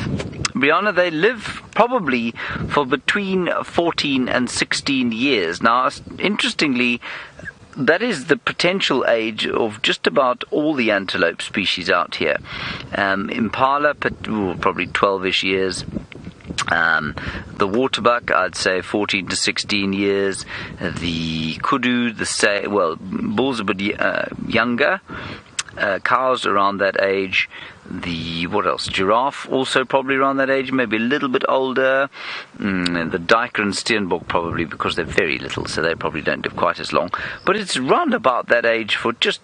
Brianna, they live probably for between 14 and 16 years. Now, interestingly, that is the potential age of just about all the antelope species out here. Impala, probably 12-ish years. The waterbuck, I'd say 14 to 16 years. The kudu, bulls a bit younger. Cows around that age. What else? Giraffe, also probably around that age, maybe a little bit older. The duiker and steenbok probably, because they're very little, so they probably don't live quite as long. But it's round about that age for just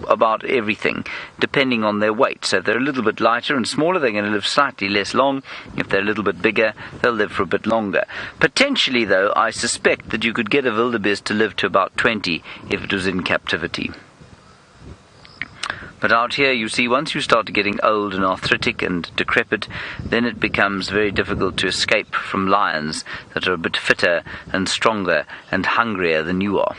about everything, depending on their weight. So if they're a little bit lighter and smaller, they're going to live slightly less long. If they're a little bit bigger, they'll live for a bit longer. Potentially, though, I suspect that you could get a wildebeest to live to about 20 if it was in captivity. But out here, you see, once you start getting old and arthritic and decrepit, then it becomes very difficult to escape from lions that are a bit fitter and stronger and hungrier than you are.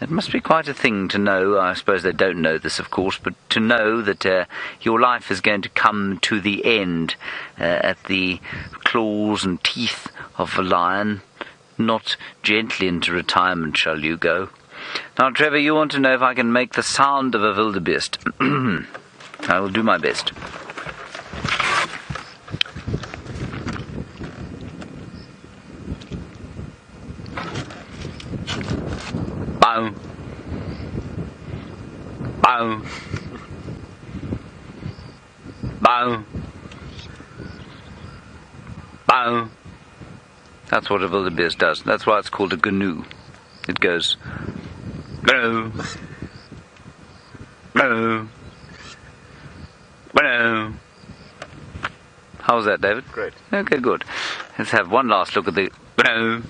It must be quite a thing to know, I suppose they don't know this, of course, but to know that your life is going to come to the end at the claws and teeth of a lion. Not gently into retirement shall you go. Now, Trevor, you want to know if I can make the sound of a wildebeest. I will do my best. Bow. Bow. Bow. Bow. That's what a wildebeest does. That's why it's called a gnu. It goes... Bow. Bow. Bow. How's that, David? Great. Okay, good. Let's have one last look at the bow,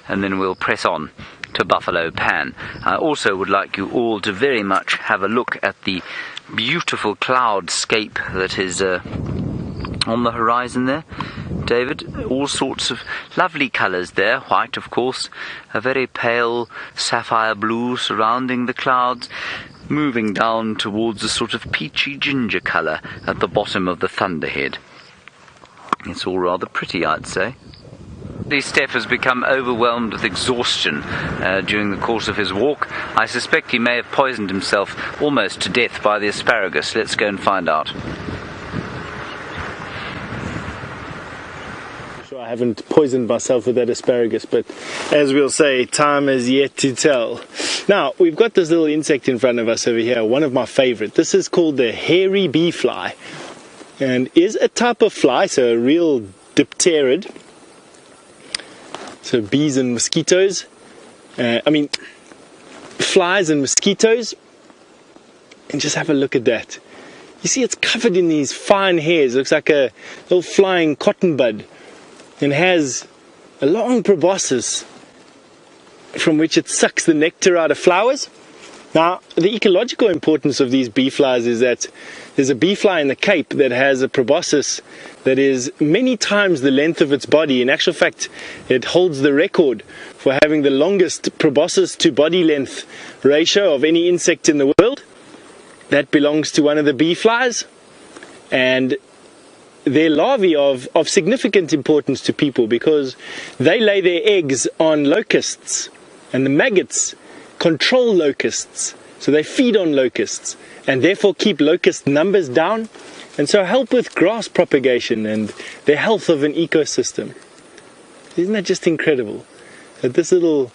and then we'll press on to Buffalo Pan. I also would like you all to very much have a look at the beautiful cloudscape that is on the horizon there. David, all sorts of lovely colours there. White, of course, a very pale sapphire blue surrounding the clouds, moving down towards a sort of peachy ginger colour at the bottom of the thunderhead. It's all rather pretty, I'd say. Steph has become overwhelmed with exhaustion during the course of his walk. I suspect he may have poisoned himself almost to death by the asparagus. Let's go and find out. I haven't poisoned myself with that asparagus, but as we'll say, time is yet to tell. Now, we've got this little insect in front of us over here, one of my favorite. This is called the hairy bee fly, and is a type of fly, so a real dipterid. So bees and mosquitoes, flies and mosquitoes, and just have a look at that. You see, it's covered in these fine hairs. It looks like a little flying cotton bud, and has a long proboscis from which it sucks the nectar out of flowers. Now, the ecological importance of these bee flies is that there's a bee fly in the Cape that has a proboscis that is many times the length of its body. In actual fact, it holds the record for having the longest proboscis to body length ratio of any insect in the world. That belongs to one of the bee flies, and they're larvae of significant importance to people because they lay their eggs on locusts, and the maggots control locusts, so they feed on locusts and therefore keep locust numbers down, and so help with grass propagation and the health of an ecosystem. Isn't that just incredible that this little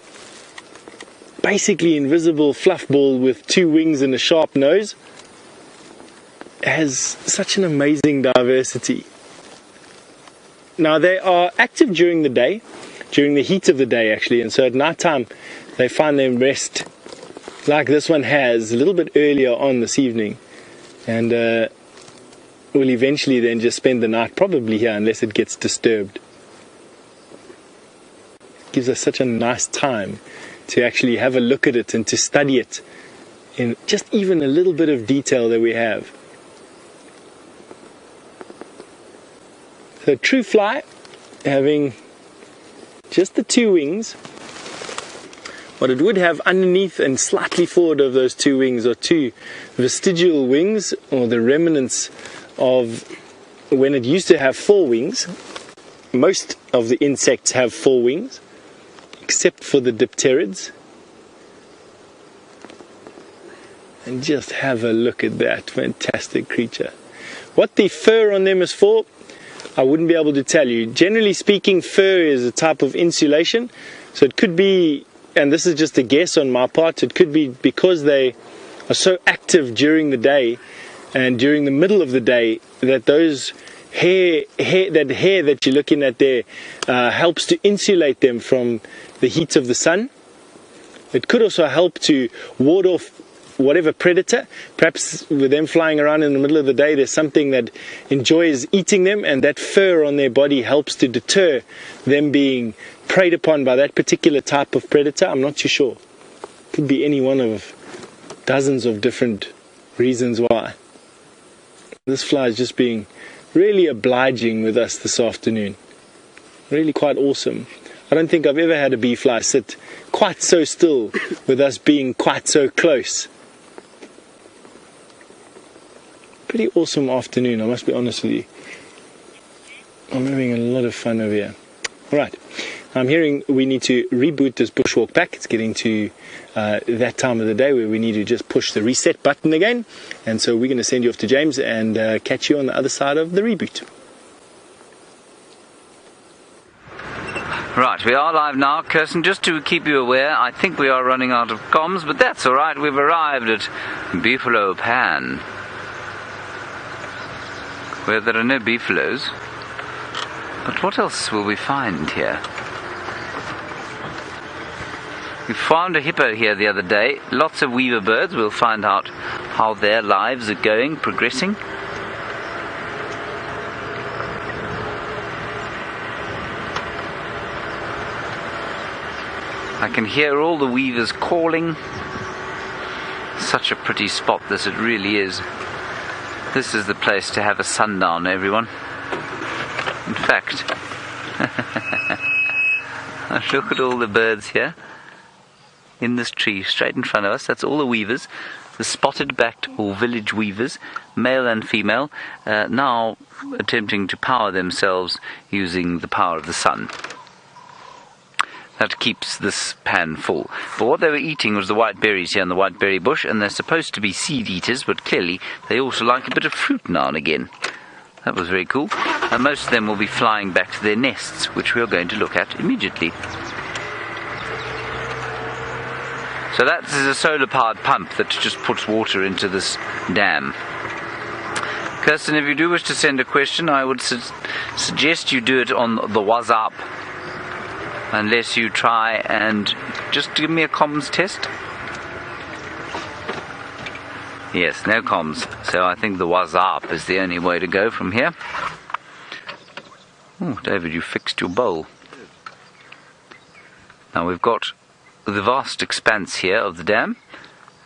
basically invisible fluff ball with two wings and a sharp nose has such an amazing diversity? Now, they are active during the day, during the heat of the day actually, and so at night time they find them rest like this one has a little bit earlier on this evening, and will eventually then just spend the night probably here unless it gets disturbed. It gives us such a nice time to actually have a look at it and to study it in just even a little bit of detail that we have. So true fly, having just the two wings. What it would have underneath and slightly forward of those two wings are two vestigial wings, or the remnants of when it used to have four wings. Most of the insects have four wings, except for the dipterids. And just have a look at that fantastic creature. What the fur on them is for, I wouldn't be able to tell you. Generally speaking, fur is a type of insulation. So it could be, and this is just a guess on my part, it could be because they are so active during the day and during the middle of the day that those hair that you're looking at there helps to insulate them from the heat of the sun. It could also help to ward off whatever predator. Perhaps with them flying around in the middle of the day, there's something that enjoys eating them, and that fur on their body helps to deter them being preyed upon by that particular type of predator. I'm not too sure. Could be any one of dozens of different reasons why. This fly is just being really obliging with us this afternoon. Really quite awesome. I don't think I've ever had a bee fly sit quite so still with us being quite so close. Pretty awesome afternoon, I must be honest with you. I'm having a lot of fun over here. Alright, I'm hearing we need to reboot this bushwalk back. It's getting to that time of the day where we need to just push the reset button again. And so we're going to send you off to James and catch you on the other side of the reboot. Right, we are live now. Kirsten, just to keep you aware, I think we are running out of comms, but that's alright. We've arrived at Beefalo Pan, where there are no beefaloes. But what else will we find here? We found a hippo here the other day. Lots of weaver birds. We'll find out how their lives are going, progressing. I can hear all the weavers calling. Such a pretty spot this, it really is. This is the place to have a sundown, everyone. In fact, look at all the birds here. In this tree, straight in front of us, that's all the weavers. The spotted-backed or village weavers, male and female, now attempting to power themselves using the power of the sun. That keeps this pan full. But what they were eating was the white berries here in the white berry bush, and they're supposed to be seed eaters, but clearly they also like a bit of fruit now and again. That was very cool. And most of them will be flying back to their nests, which we are going to look at immediately. So that is a solar-powered pump that just puts water into this dam. Kirsten, if you do wish to send a question, I would suggest you do it on the WhatsApp, unless you try and just give me a comms test. Yes, no comms. So I think the WhatsApp is the only way to go from here. Oh, David, you fixed your bowl. Now we've got the vast expanse here of the dam,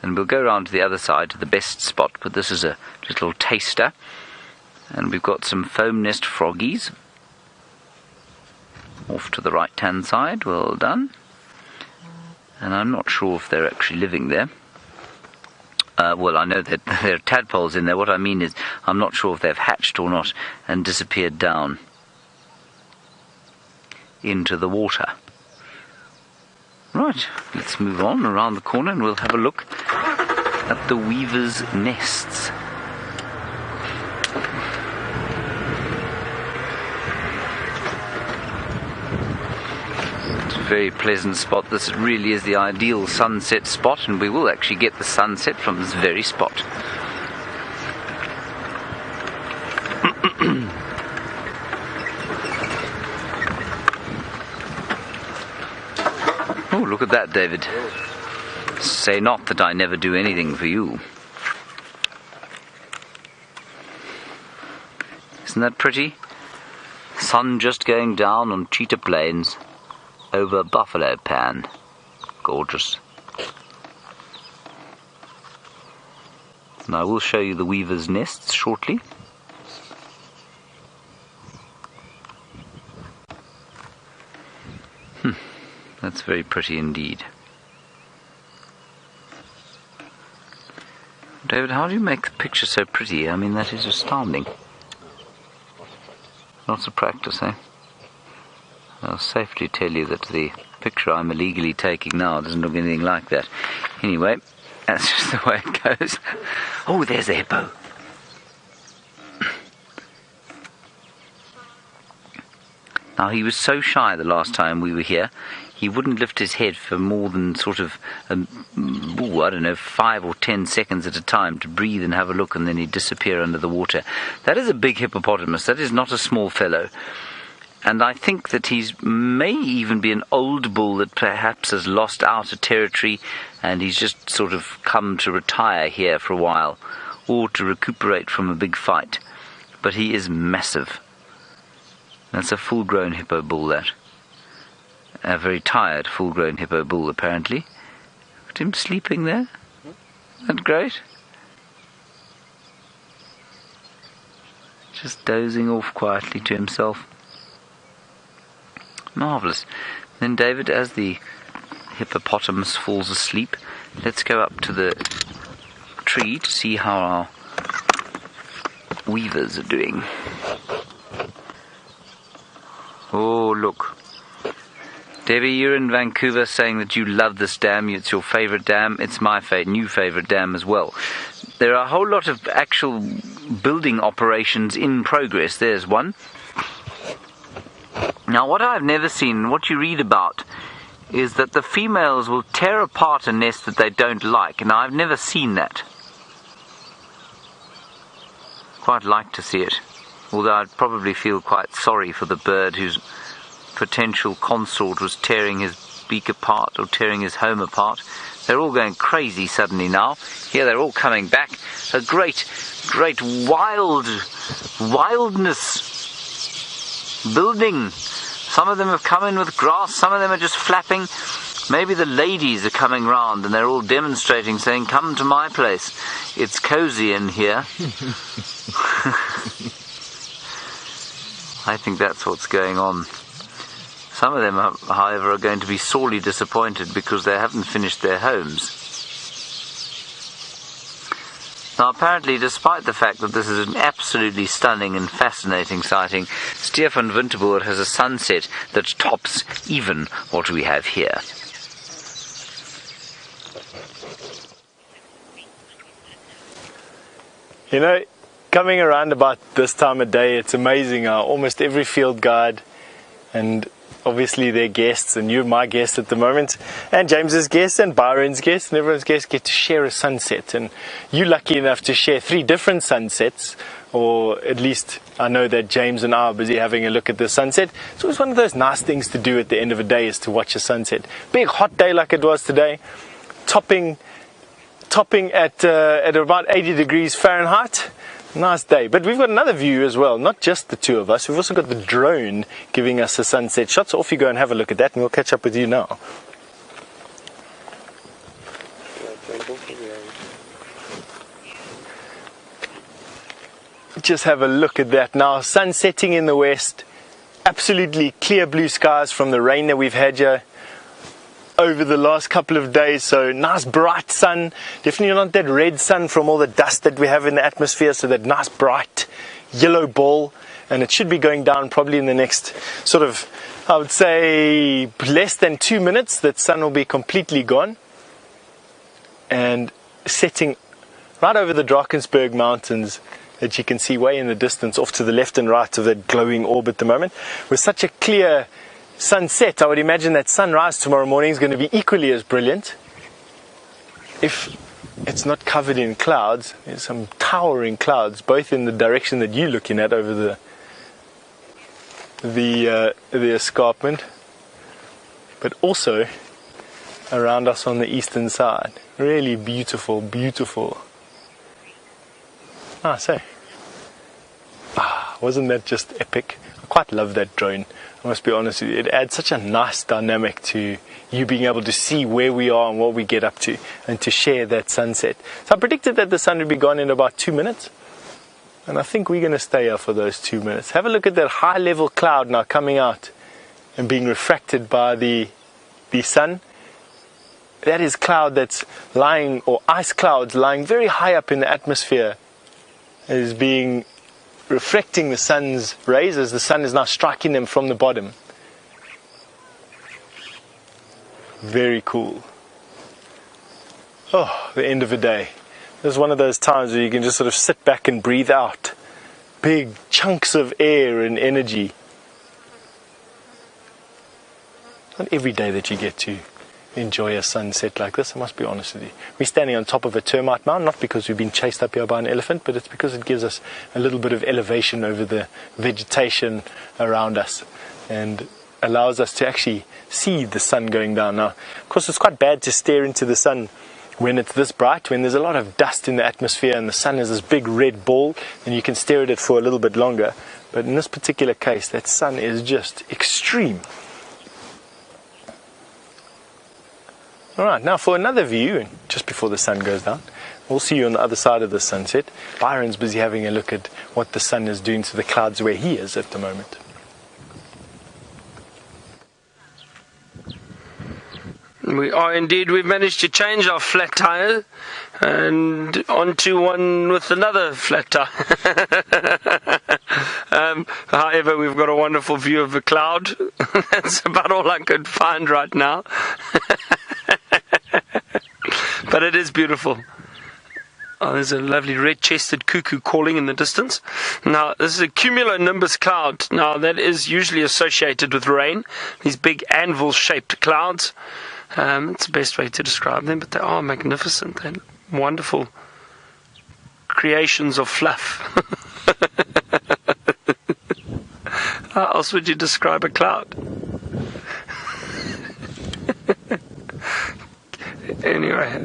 and we'll go around to the other side to the best spot, but this is a little taster. And we've got some foam nest froggies off to the right hand side. Well done. And I'm not sure if they're actually living there. Well, I know that there are tadpoles in there. What I mean is I'm not sure if they've hatched or not and disappeared down into the water. Right, let's move on around the corner and we'll have a look at the weavers' nests. It's a very pleasant spot. This really is the ideal sunset spot, and we will actually get the sunset from this very spot. Oh, look at that, David. Say not that I never do anything for you. Isn't that pretty? Sun just going down on Cheetah Plains over Buffalo Pan. Gorgeous. And I will show you the weavers' nests shortly. That's very pretty indeed. David, how do you make the picture so pretty? I mean, that is astounding. Lots of practice, eh? I'll safely tell you that the picture I'm illegally taking now doesn't look anything like that. Anyway, that's just the way it goes. Oh, there's the hippo. Now, he was so shy the last time we were here, he wouldn't lift his head for more than sort of, I don't know, 5 or 10 seconds at a time to breathe and have a look, and then he'd disappear under the water. That is a big hippopotamus. That is not a small fellow. And I think that he's may even be an old bull that perhaps has lost out a territory and he's just sort of come to retire here for a while or to recuperate from a big fight. But he is massive. That's a full-grown hippo bull, that. A very tired full-grown hippo bull, apparently. Look at him sleeping there. Isn't that great? Just dozing off quietly to himself. Marvellous. Then, David, as the hippopotamus falls asleep, let's go up to the tree to see how our weavers are doing. Oh, look. Debbie, you're in Vancouver saying that you love this dam. It's your favourite dam. It's my new favourite dam as well. There are a whole lot of actual building operations in progress. There's one. Now, what I've never seen, what you read about, is that the females will tear apart a nest that they don't like. And I've never seen that. Quite like to see it. Although I'd probably feel quite sorry for the bird whose potential consort was tearing his beak apart or tearing his home apart. They're all going crazy suddenly now. Here they're all coming back. A great wildness building. Some of them have come in with grass, some of them are just flapping. Maybe the ladies are coming round and they're all demonstrating, saying, "Come to my place. It's cozy in here." I think that's what's going on. Some of them, however, are going to be sorely disappointed because they haven't finished their homes. Now, apparently, despite the fact that this is an absolutely stunning and fascinating sighting, Stefan Winterboer has a sunset that tops even what we have here. You know, coming around about this time of day, it's amazing how almost every field guide and obviously their guests, and you're my guest at the moment, and James's guest and Byron's guest and everyone's guest get to share a sunset. And you're lucky enough to share 3 different sunsets, or at least I know that James and I are busy having a look at the sunset. It's always one of those nice things to do at the end of a day, is to watch a sunset. Big hot day like it was today, topping at about 80 degrees Fahrenheit. Nice day. But we've got another view as well, not just the two of us. We've also got the drone giving us a sunset shot. So off you go and have a look at that, and we'll catch up with you now. Just have a look at that now. Sun setting in the west. Absolutely clear blue skies from the rain that we've had here over the last couple of days. So nice bright sun, definitely not that red sun from all the dust that we have in the atmosphere, so that nice bright yellow ball, and it should be going down probably in the next sort of, I would say, less than 2 minutes. That sun will be completely gone and setting right over the Drakensberg mountains that you can see way in the distance off to the left and right of that glowing orb at the moment. With such a clear sunset, I would imagine that sunrise tomorrow morning is going to be equally as brilliant. If it's not covered in clouds, there's some towering clouds, both in the direction that you're looking at over the escarpment, but also around us on the eastern side. Really beautiful, beautiful. Wasn't that just epic? I quite love that drone. I must be honest with you, it adds such a nice dynamic to you being able to see where we are and what we get up to, and to share that sunset. So I predicted that the sun would be gone in about 2 minutes, and I think we're going to stay here for those 2 minutes. Have a look at that high level cloud now coming out and being refracted by the sun. That is cloud that's lying, or ice clouds lying very high up in the atmosphere, is being reflecting the sun's rays as the sun is now striking them from the bottom. Very cool. Oh, the end of a day. This is one of those times where you can just sort of sit back and breathe out big chunks of air and energy. Not every day that you get to enjoy a sunset like this, I must be honest with you. We're standing on top of a termite mound, not because we've been chased up here by an elephant, but it's because it gives us a little bit of elevation over the vegetation around us and allows us to actually see the sun going down. Now, of course, it's quite bad to stare into the sun when it's this bright, when there's a lot of dust in the atmosphere and the sun is this big red ball, and you can stare at it for a little bit longer. But in this particular case, that sun is just extreme. Alright, now for another view, just before the sun goes down, we'll see you on the other side of the sunset. Byron's busy having a look at what the sun is doing to the clouds where he is at the moment. We are indeed. We've managed to change our flat tire and onto one with another flat tire. However, we've got a wonderful view of the cloud. That's about all I could find right now. But it is beautiful. Oh, there's a lovely red-chested cuckoo calling in the distance. Now, this is a cumulonimbus cloud. Now, that is usually associated with rain. These big anvil-shaped clouds. It's the best way to describe them, but they are magnificent. They're wonderful creations of fluff. How else would you describe a cloud? Anyway,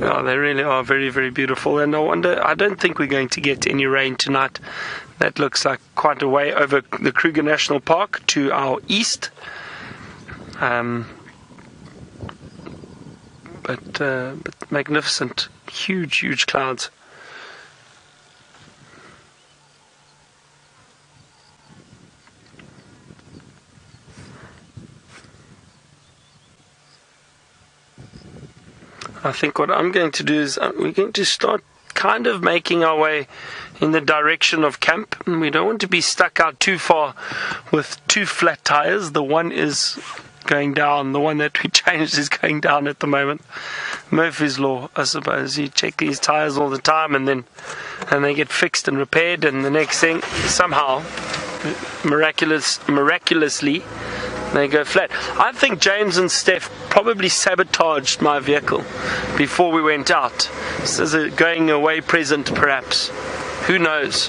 oh, they really are very, very beautiful. And I don't think we're going to get any rain tonight. That looks like quite a way over the Kruger National Park to our east. But magnificent, huge clouds. I think what I'm going to do is we're going to start kind of making our way in the direction of camp. And we don't want to be stuck out too far with two flat tires. The one is going down. The one that we changed is going down at the moment. Murphy's Law, I suppose. You check these tires all the time and they get fixed and repaired, and the next thing, somehow, miraculously, they go flat. I think James and Steph probably sabotaged my vehicle before we went out. This is a going away present, perhaps. Who knows?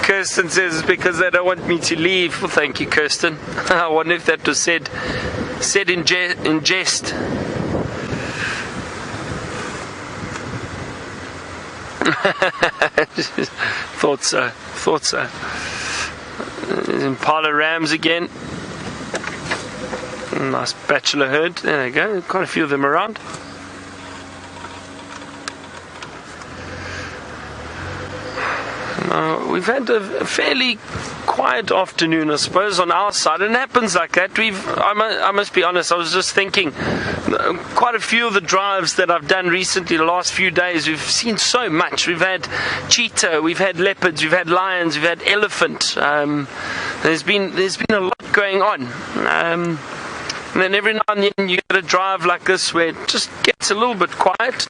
Kirsten says it's because they don't want me to leave. Well, thank you, Kirsten. I wonder if that was said in jest. Thought so. Impala Rams again. Nice bachelor herd. There they go. Quite a few of them around. We've had a fairly quiet afternoon, I suppose, on our side. And it happens like that. I must be honest, I was just thinking, quite a few of the drives that I've done recently, the last few days, we've seen so much. We've had cheetah, we've had leopards, we've had lions, we've had elephant. There's been a lot going on. And then every now and then you get a drive like this where it just gets a little bit quiet.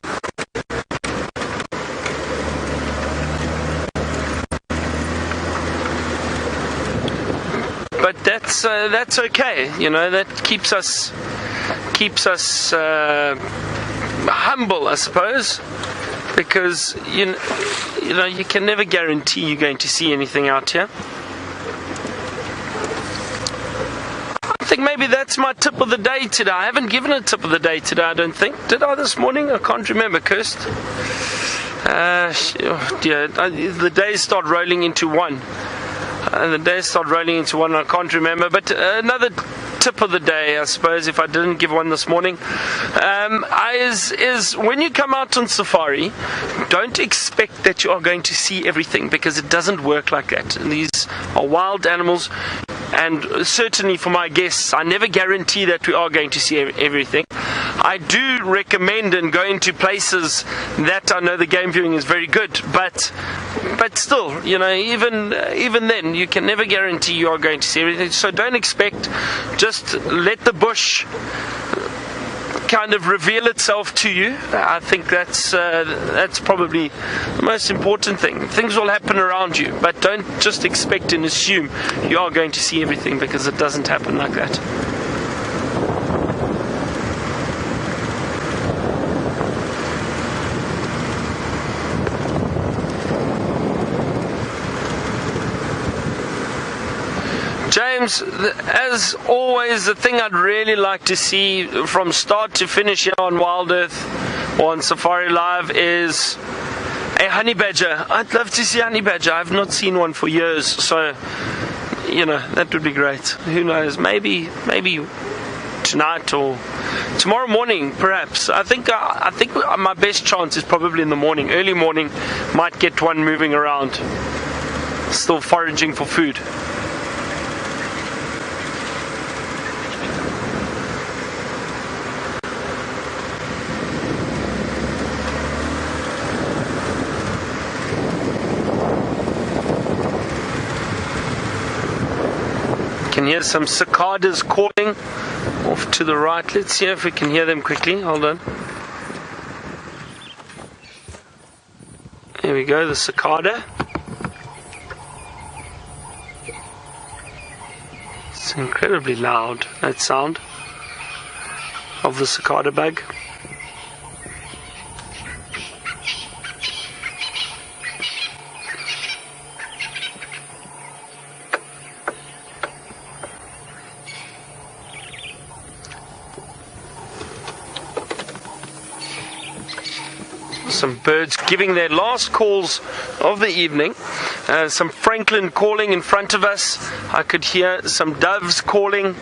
But that's okay, you know. That keeps us humble, I suppose, because you know you can never guarantee you're going to see anything out here. I think maybe that's my tip of the day today. I haven't given a tip of the day today, I don't think. Did I this morning? I can't remember, Kirst. The days start rolling into one. I can't remember. But another tip of the day, I suppose, if I didn't give one this morning, is when you come out on safari, don't expect that you are going to see everything, because it doesn't work like that. These are wild animals, and certainly for my guests, I never guarantee that we are going to see everything. I do recommend and go into places that I know the game viewing is very good, but still, you know, even then, you can never guarantee you are going to see everything. So don't expect. Just let the bush kind of reveal itself to you. I think that's probably the most important thing. Things will happen around you, but don't just expect and assume you are going to see everything, because it doesn't happen like that. James, as always, the thing I'd really like to see from start to finish here on Wild Earth or on Safari Live is a honey badger. I'd love to see a honey badger. I've not seen one for years, so that would be great. Who knows? Maybe tonight or tomorrow morning, perhaps. I think my best chance is probably in the morning. Early morning, might get one moving around, still foraging for food. Can hear some cicadas calling off to the right. Let's see if we can hear them quickly. Hold on. Here we go, the cicada. It's incredibly loud, that sound of the cicada bug. Some birds giving their last calls of the evening. Some francolin calling in front of us. I could hear some doves calling.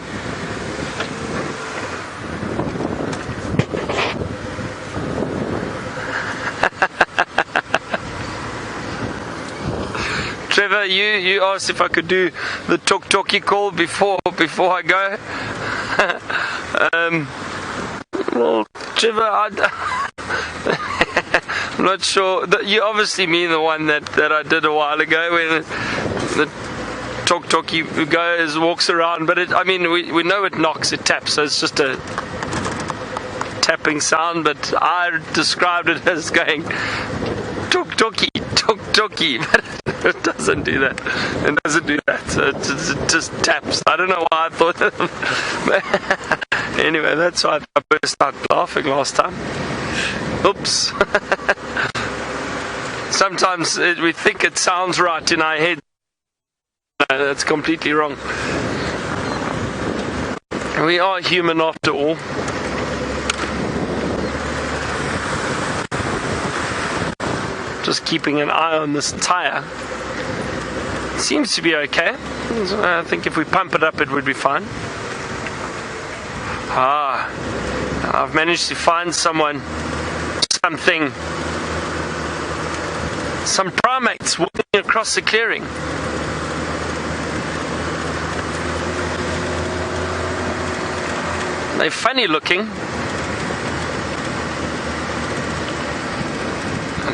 Trevor, you asked if I could do the talkie call before I go. Well, Trevor, I'm not sure. You obviously mean the one that I did a while ago, when the talkie goes, walks around. But we know it knocks, it taps, so it's just a tapping sound. But I described it as going talkie, but it doesn't do that. It doesn't do that. So it just taps. I don't know why I thought that. Anyway, that's why I burst out laughing last time. Oops. Sometimes we think it sounds right in our head. No, that's completely wrong. We are human after all. Just keeping an eye on this tire. Seems to be okay. I think if we pump it up, it would be fine. I've managed to find something. Some primates walking across the clearing. They're funny looking. And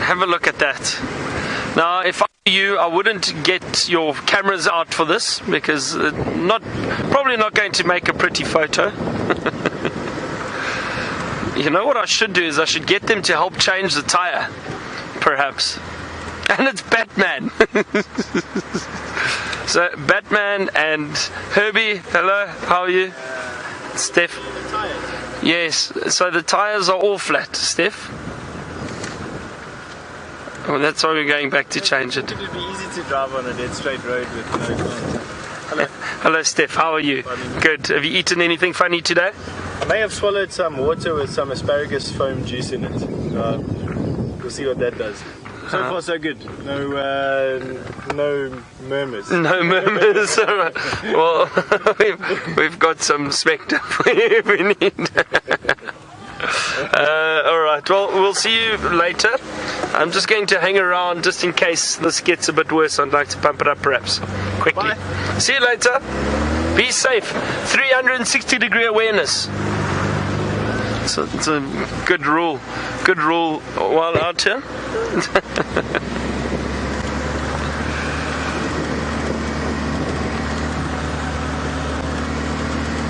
have a look at that. Now, if I were you, I wouldn't get your cameras out for this, because probably not going to make a pretty photo. You know what I should do is I should get them to help change the tire, perhaps. And it's Batman. So Batman and Herbie, hello, how are you? Steph? Yes, so the tires are all flat, Steph. Well, that's why we're going back to change it. It would be easy to drive on a dead straight road with no contact. Hello. Hello, Steph, how are you? Good. Have you eaten anything funny today? I may have swallowed some water with some asparagus foam juice in it. We'll see what that does. So far, so good. No murmurs. No murmurs. Well, we've got some smecta for you if we need. Alright, well, we'll see you later. I'm just going to hang around just in case this gets a bit worse. I'd like to pump it up perhaps quickly. Bye. See you later. Be safe. 360-degree awareness. It's a good rule. Good rule while out here.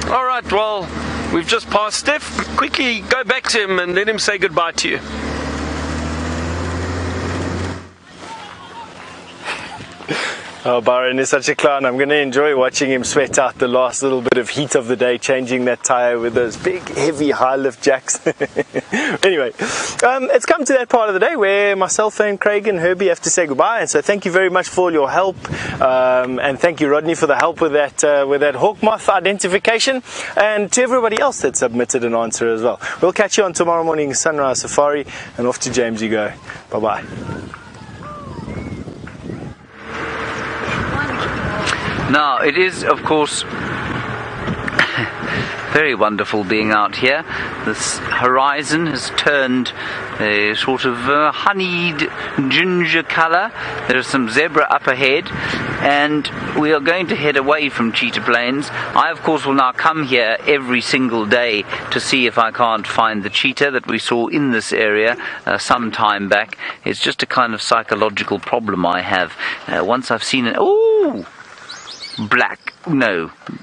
Alright, well, We've just passed Steph. Quickly go back to him and let him say goodbye to you. Oh, Byron is such a clown. I'm going to enjoy watching him sweat out the last little bit of heat of the day, changing that tyre with those big, heavy, high-lift jacks. Anyway, it's come to that part of the day where myself and Craig and Herbie have to say goodbye. And so thank you very much for all your help. And thank you, Rodney, for the help with that hawk moth identification. And to everybody else that submitted an answer as well. We'll catch you on tomorrow morning Sunrise Safari. And off to James you go. Bye-bye. Now, it is, of course, very wonderful being out here. This horizon has turned a sort of honeyed ginger colour. There is some zebra up ahead, and we are going to head away from Cheetah Plains. I, of course, will now come here every single day to see if I can't find the cheetah that we saw in this area some time back. It's just a kind of psychological problem I have. Once I've seen it... Ooh!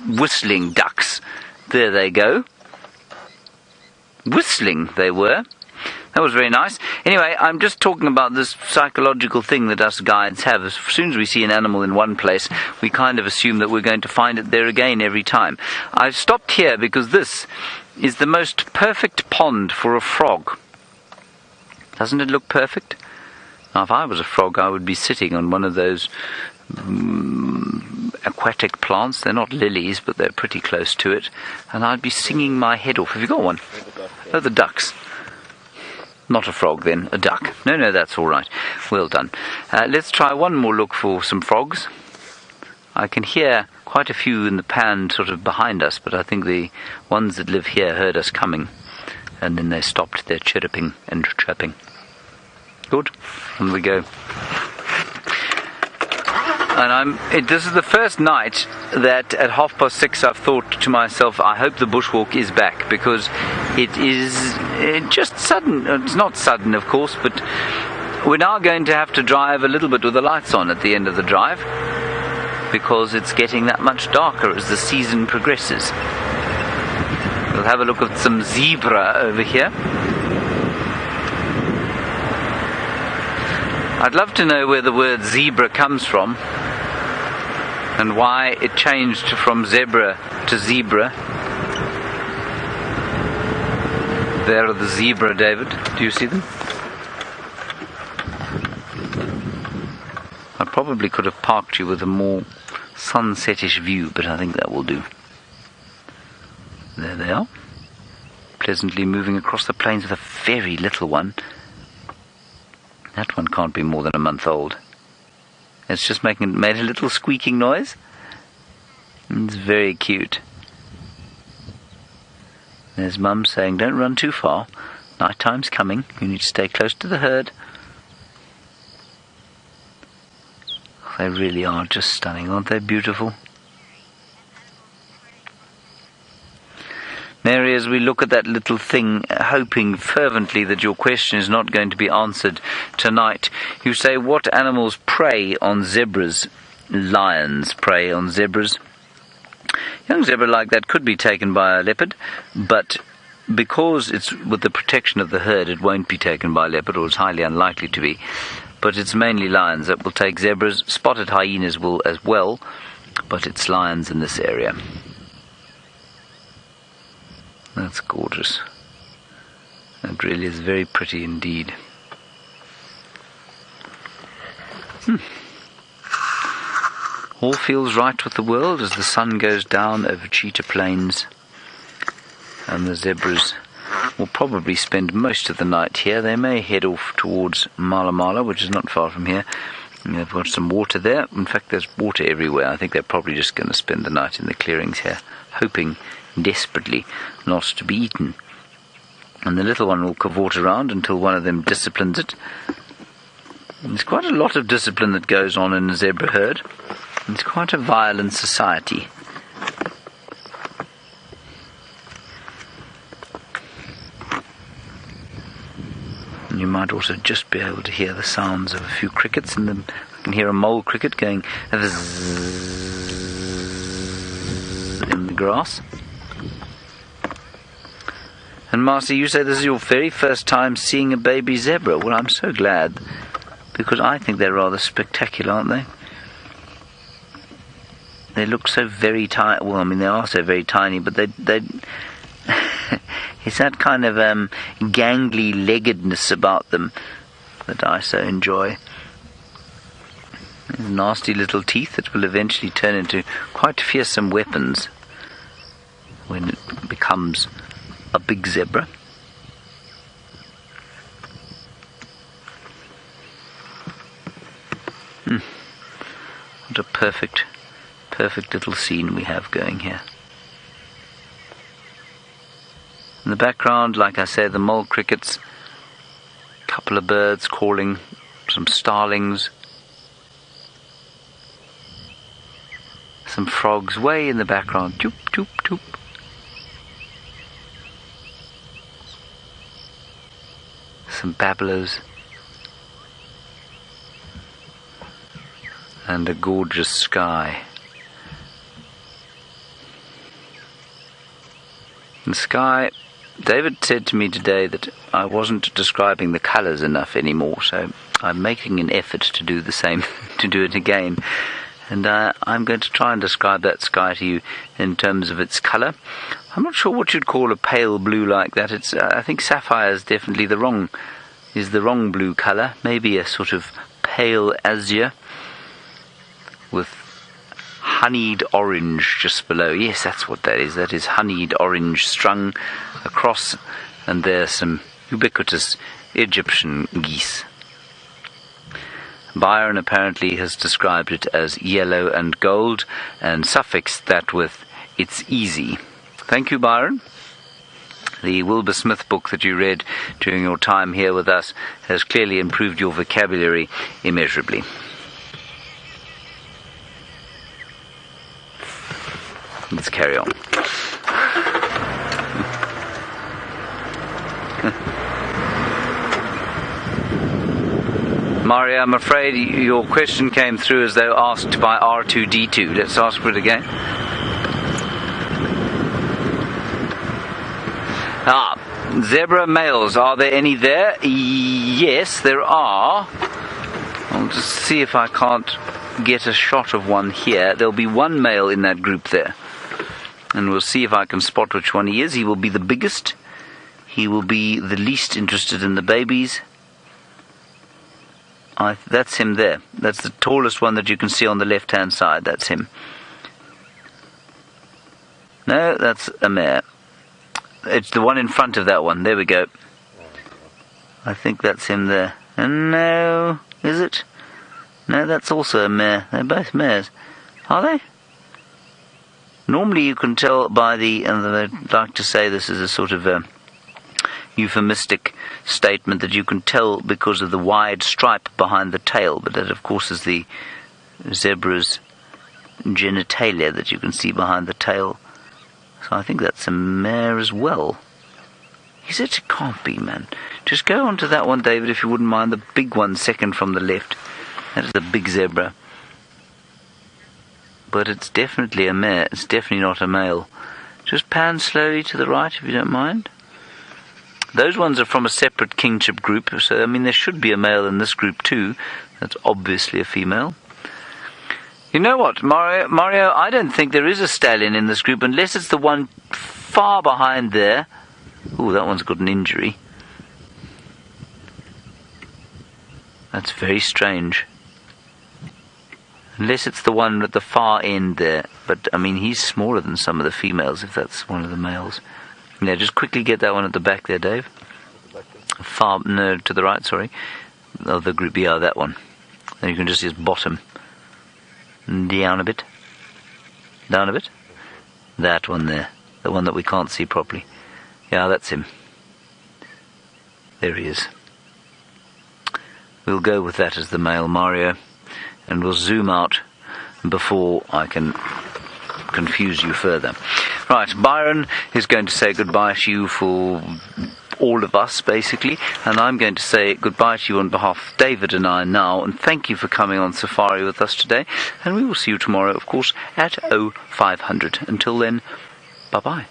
Whistling ducks. There they go. Whistling they were. That was very nice. Anyway, I'm just talking about this psychological thing that us guides have. As soon as we see an animal in one place, we kind of assume that we're going to find it there again every time. I've stopped here because this is the most perfect pond for a frog. Doesn't it look perfect? Now, if I was a frog, I would be sitting on one of those aquatic plants. They're not lilies, but they're pretty close to it, and I'd be singing my head off. Have you got one? Oh, the ducks. Not a frog then, a duck. No, that's all right. Well done. Let's try one more look for some frogs. I can hear quite a few in the pan sort of behind us, but I think the ones that live here heard us coming, and then they stopped their chirruping and chirping. Good. On we go. And this is the first night that at 6:30 I've thought to myself, I hope the bushwalk is back, because it is just sudden. It's not sudden, of course, but we're now going to have to drive a little bit with the lights on at the end of the drive, because it's getting that much darker as the season progresses. We'll have a look at some zebra over here. I'd love to know where the word zebra comes from, and why it changed from zebra to zebra. There are the zebra, David. Do you see them? I probably could have parked you with a more sunsetish view, but I think that will do. There they are, pleasantly moving across the plains with a very little one. That one can't be more than a month old. It's just made a little squeaking noise. It's very cute. There's Mum saying, don't run too far. Night time's coming. You need to stay close to the herd. They really are just stunning, aren't they beautiful? Mary, as we look at that little thing, hoping fervently that your question is not going to be answered tonight, you say, what animals prey on zebras? Lions prey on zebras. Young zebra like that could be taken by a leopard, but because it's with the protection of the herd, it won't be taken by a leopard, or it's highly unlikely to be. But it's mainly lions that will take zebras. Spotted hyenas will as well, but it's lions in this area. That's gorgeous. That really is very pretty indeed. All feels right with the world as the sun goes down over Cheetah Plains, and the zebras will probably spend most of the night here. They may head off towards Mala Mala, which is not far from here. And they've got some water there. In fact, there's water everywhere. I think they're probably just going to spend the night in the clearings here, hoping desperately not to be eaten. And the little one will cavort around until one of them disciplines it. There's quite a lot of discipline that goes on in a zebra herd. It's quite a violent society. And you might also just be able to hear the sounds of a few crickets in them. You can hear a mole cricket going in the grass. And Marcy, you say this is your very first time seeing a baby zebra. Well, I'm so glad, because I think they're rather spectacular, aren't they? They look so very tiny. Well, I mean, they are so very tiny, but they it's that kind of gangly leggedness about them that I so enjoy. Nasty little teeth that will eventually turn into quite fearsome weapons when it becomes a big zebra. What a perfect little scene we have going here. In the background, like I said, the mole crickets, a couple of birds calling, some starlings, some frogs way in the background. Toop, toop, toop. Some babblers. And a gorgeous sky. The sky, David said to me today that I wasn't describing the colours enough anymore, so I'm making an effort to do the same, to do it again. And I'm going to try and describe that sky to you in terms of its colour. I'm not sure what you'd call a pale blue like that. It's I think sapphire is definitely the wrong blue colour. Maybe a sort of pale azure with honeyed orange just below. Yes, that's what that is. That is honeyed orange strung across, and there's some ubiquitous Egyptian geese. Byron apparently has described it as yellow and gold, and suffixed that with "it's easy." Thank you, Byron. The Wilbur Smith book that you read during your time here with us has clearly improved your vocabulary immeasurably. Let's carry on. Mario, I'm afraid your question came through as though asked by R2D2. Let's ask for it again. Zebra males, are there any there? Yes, there are. I'll just see if I can't get a shot of one here. There'll be one male in that group there. And we'll see if I can spot which one he is. He will be the biggest. He will be the least interested in the babies. That's him there. That's the tallest one that you can see on the left-hand side. That's him. No, that's a mare. It's the one in front of that one. There we go. I think that's him there. And no, is it? No, that's also a mare. They're both mares. Are they? Normally you can tell by the, and I'd like to say this is a sort of a euphemistic statement, that you can tell because of the wide stripe behind the tail, but that of course is the zebra's genitalia that you can see behind the tail. So I think that's a mare as well. Is it? It can't be, man. Just go on to that one, David, if you wouldn't mind, the big one second from the left. That is the big zebra. But it's definitely a mare. It's definitely not a male. Just pan slowly to the right, if you don't mind. Those ones are from a separate kingship group, so I mean there should be a male in this group too. That's obviously a female. You know what, Mario, I don't think there is a stallion in this group unless it's the one far behind there. Ooh, that one's got an injury. That's very strange. Unless it's the one at the far end there. But, I mean, he's smaller than some of the females, if that's one of the males. Yeah, just quickly get that one at the back there, Dave. No, to the right, sorry. Oh, the group, yeah, that one. Then you can just see his bottom. Down a bit. Down a bit. That one there. The one that we can't see properly. Yeah, that's him. There he is. We'll go with that as the male, Mario. And we'll zoom out before I can confuse you further. Right, Byron is going to say goodbye to you for all of us, basically, and I'm going to say goodbye to you on behalf of David and I now, and thank you for coming on safari with us today, and we will see you tomorrow, of course, at 0500. Until then, bye-bye.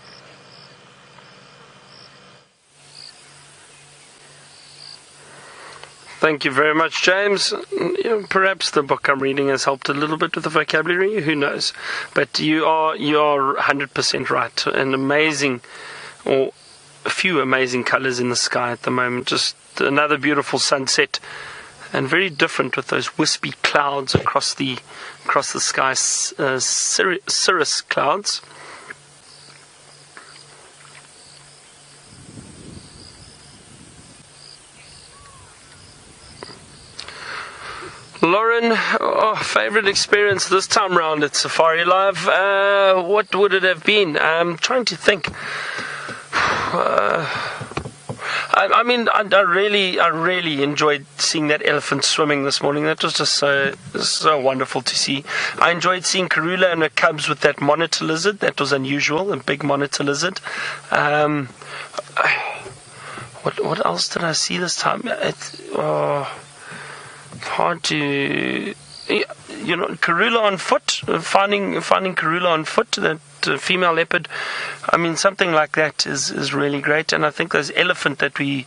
Thank you very much, James. Perhaps the book I'm reading has helped a little bit with the vocabulary. Who knows? But you are 100% right. An amazing, or a few amazing colours in the sky at the moment. Just another beautiful sunset, and very different with those wispy clouds across the sky, cirrus clouds. Lauren, favourite experience this time round at Safari Live? What would it have been? I'm trying to think. I really enjoyed seeing that elephant swimming this morning. That was just so wonderful to see. I enjoyed seeing Karula and her cubs with that monitor lizard. That was unusual, a big monitor lizard. What else did I see this time? Hard to, Karula on foot, finding Karula on foot, that female leopard. I mean, something like that is really great. And I think those elephant that we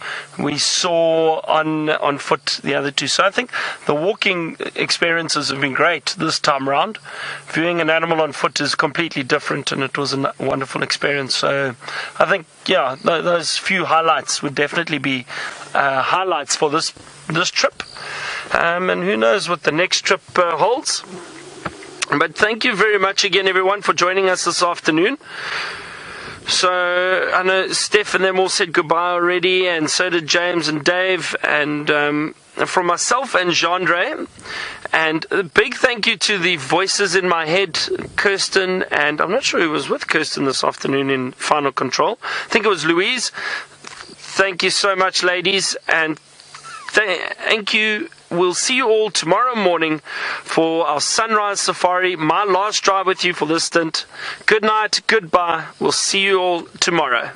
saw on foot, the other two. So I think the walking experiences have been great this time around. Viewing an animal on foot is completely different, and it was a wonderful experience. So I think, those few highlights would definitely be highlights for this trip. And who knows what the next trip holds. But thank you very much again, everyone, for joining us this afternoon. So I know Steph and them all said goodbye already, and so did James and Dave, and from myself and Jean-Andre. And a big thank you to the voices in my head, Kirsten, and I'm not sure who was with Kirsten this afternoon in Final Control. I think it was Louise. Thank you so much, ladies, and thank you. We'll see you all tomorrow morning for our sunrise safari, my last drive with you for this stint. Good night, goodbye. We'll see you all tomorrow.